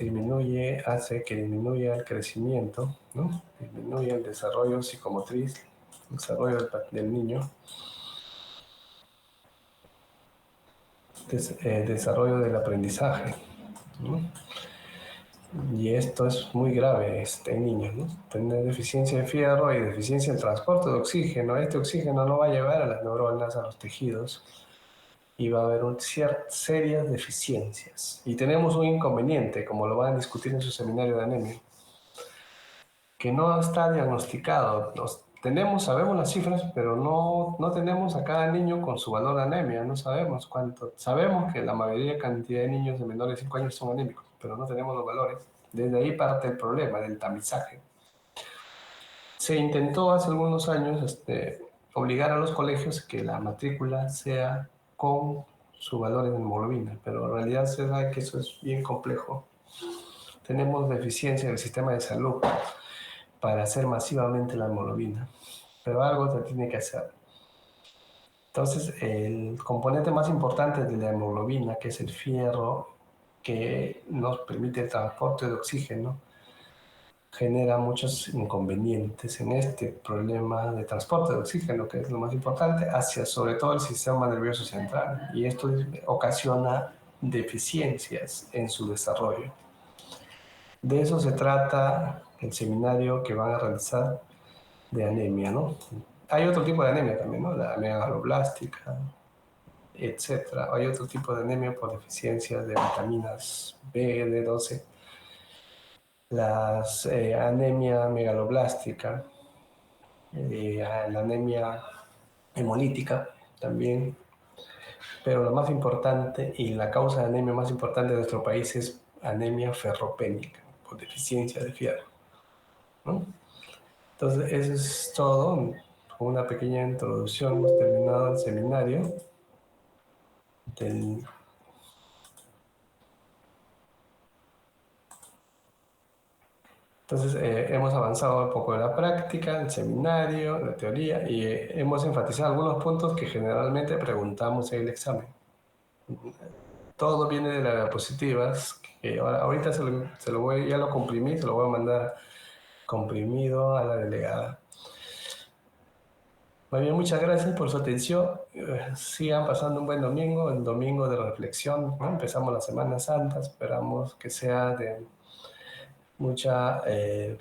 hace que disminuya el crecimiento, ¿no? Disminuye el desarrollo psicomotriz, el desarrollo del niño, desarrollo del aprendizaje, ¿no? Y esto es muy grave en niños, ¿no? Tener deficiencia de fierro y deficiencia en transporte de oxígeno. Este oxígeno no va a llegar a las neuronas, a los tejidos, y va a haber serias deficiencias. Y tenemos un inconveniente, como lo van a discutir en su seminario de anemia, que no está diagnosticado. Sabemos las cifras, pero no tenemos a cada niño con su valor de anemia, no sabemos cuánto. Sabemos que la mayoría cantidad de niños de menores de 5 años son anémicos, pero no tenemos los valores. Desde ahí parte el problema del tamizaje. Se intentó hace algunos años obligar a los colegios que la matrícula sea con su valor en hemoglobina, pero en realidad se sabe que eso es bien complejo. Tenemos deficiencia en el sistema de salud para hacer masivamente la hemoglobina, pero algo se tiene que hacer. Entonces, el componente más importante de la hemoglobina, que es el fierro, que nos permite el transporte de oxígeno, genera muchos inconvenientes en este problema de transporte de oxígeno, que es lo más importante, hacia sobre todo el sistema nervioso central. Y esto ocasiona deficiencias en su desarrollo. De eso se trata el seminario que van a realizar de anemia, ¿no? Hay otro tipo de anemia también, ¿no? La megaloblástica, etcétera. Hay otro tipo de anemia por deficiencias de vitaminas B, D12. La anemia megaloblástica, la anemia hemolítica también. Pero lo más importante y la causa de anemia más importante de nuestro país es anemia ferropénica, por deficiencia de fierro, ¿no? Entonces, eso es todo. Con una pequeña introducción hemos terminado el seminario. Entonces, hemos avanzado un poco en la práctica, el seminario, la teoría, y hemos enfatizado algunos puntos que generalmente preguntamos en el examen. todo viene de las diapositivas, que ahorita se lo voy, ya lo comprimí, se lo voy a mandar comprimido a la delegada. Muy bien, muchas gracias por su atención. Sigan pasando un buen domingo, el domingo de reflexión, ¿no? Empezamos la Semana Santa, esperamos que sea de mucha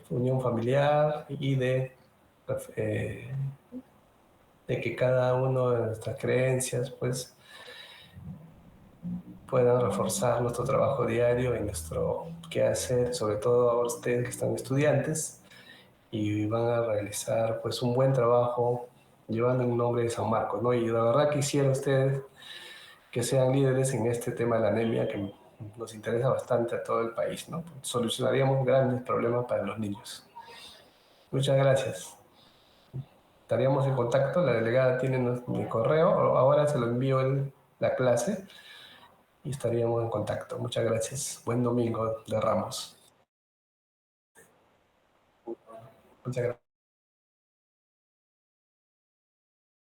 unión familiar y eh, de que cada uno de nuestras creencias pues puedan reforzar nuestro trabajo diario y nuestro quehacer, sobre todo ahora ustedes que están estudiantes y van a realizar pues un buen trabajo llevando el nombre de San Marcos, ¿no? Y la verdad quisiera ustedes que sean líderes en este tema de la anemia que nos interesa bastante a todo el país, ¿no? Solucionaríamos grandes problemas para los niños. Muchas gracias. Estaríamos en contacto, la delegada tiene mi correo, ahora se lo envío en la clase y estaríamos en contacto. Muchas gracias. Buen domingo de Ramos. Muchas gracias.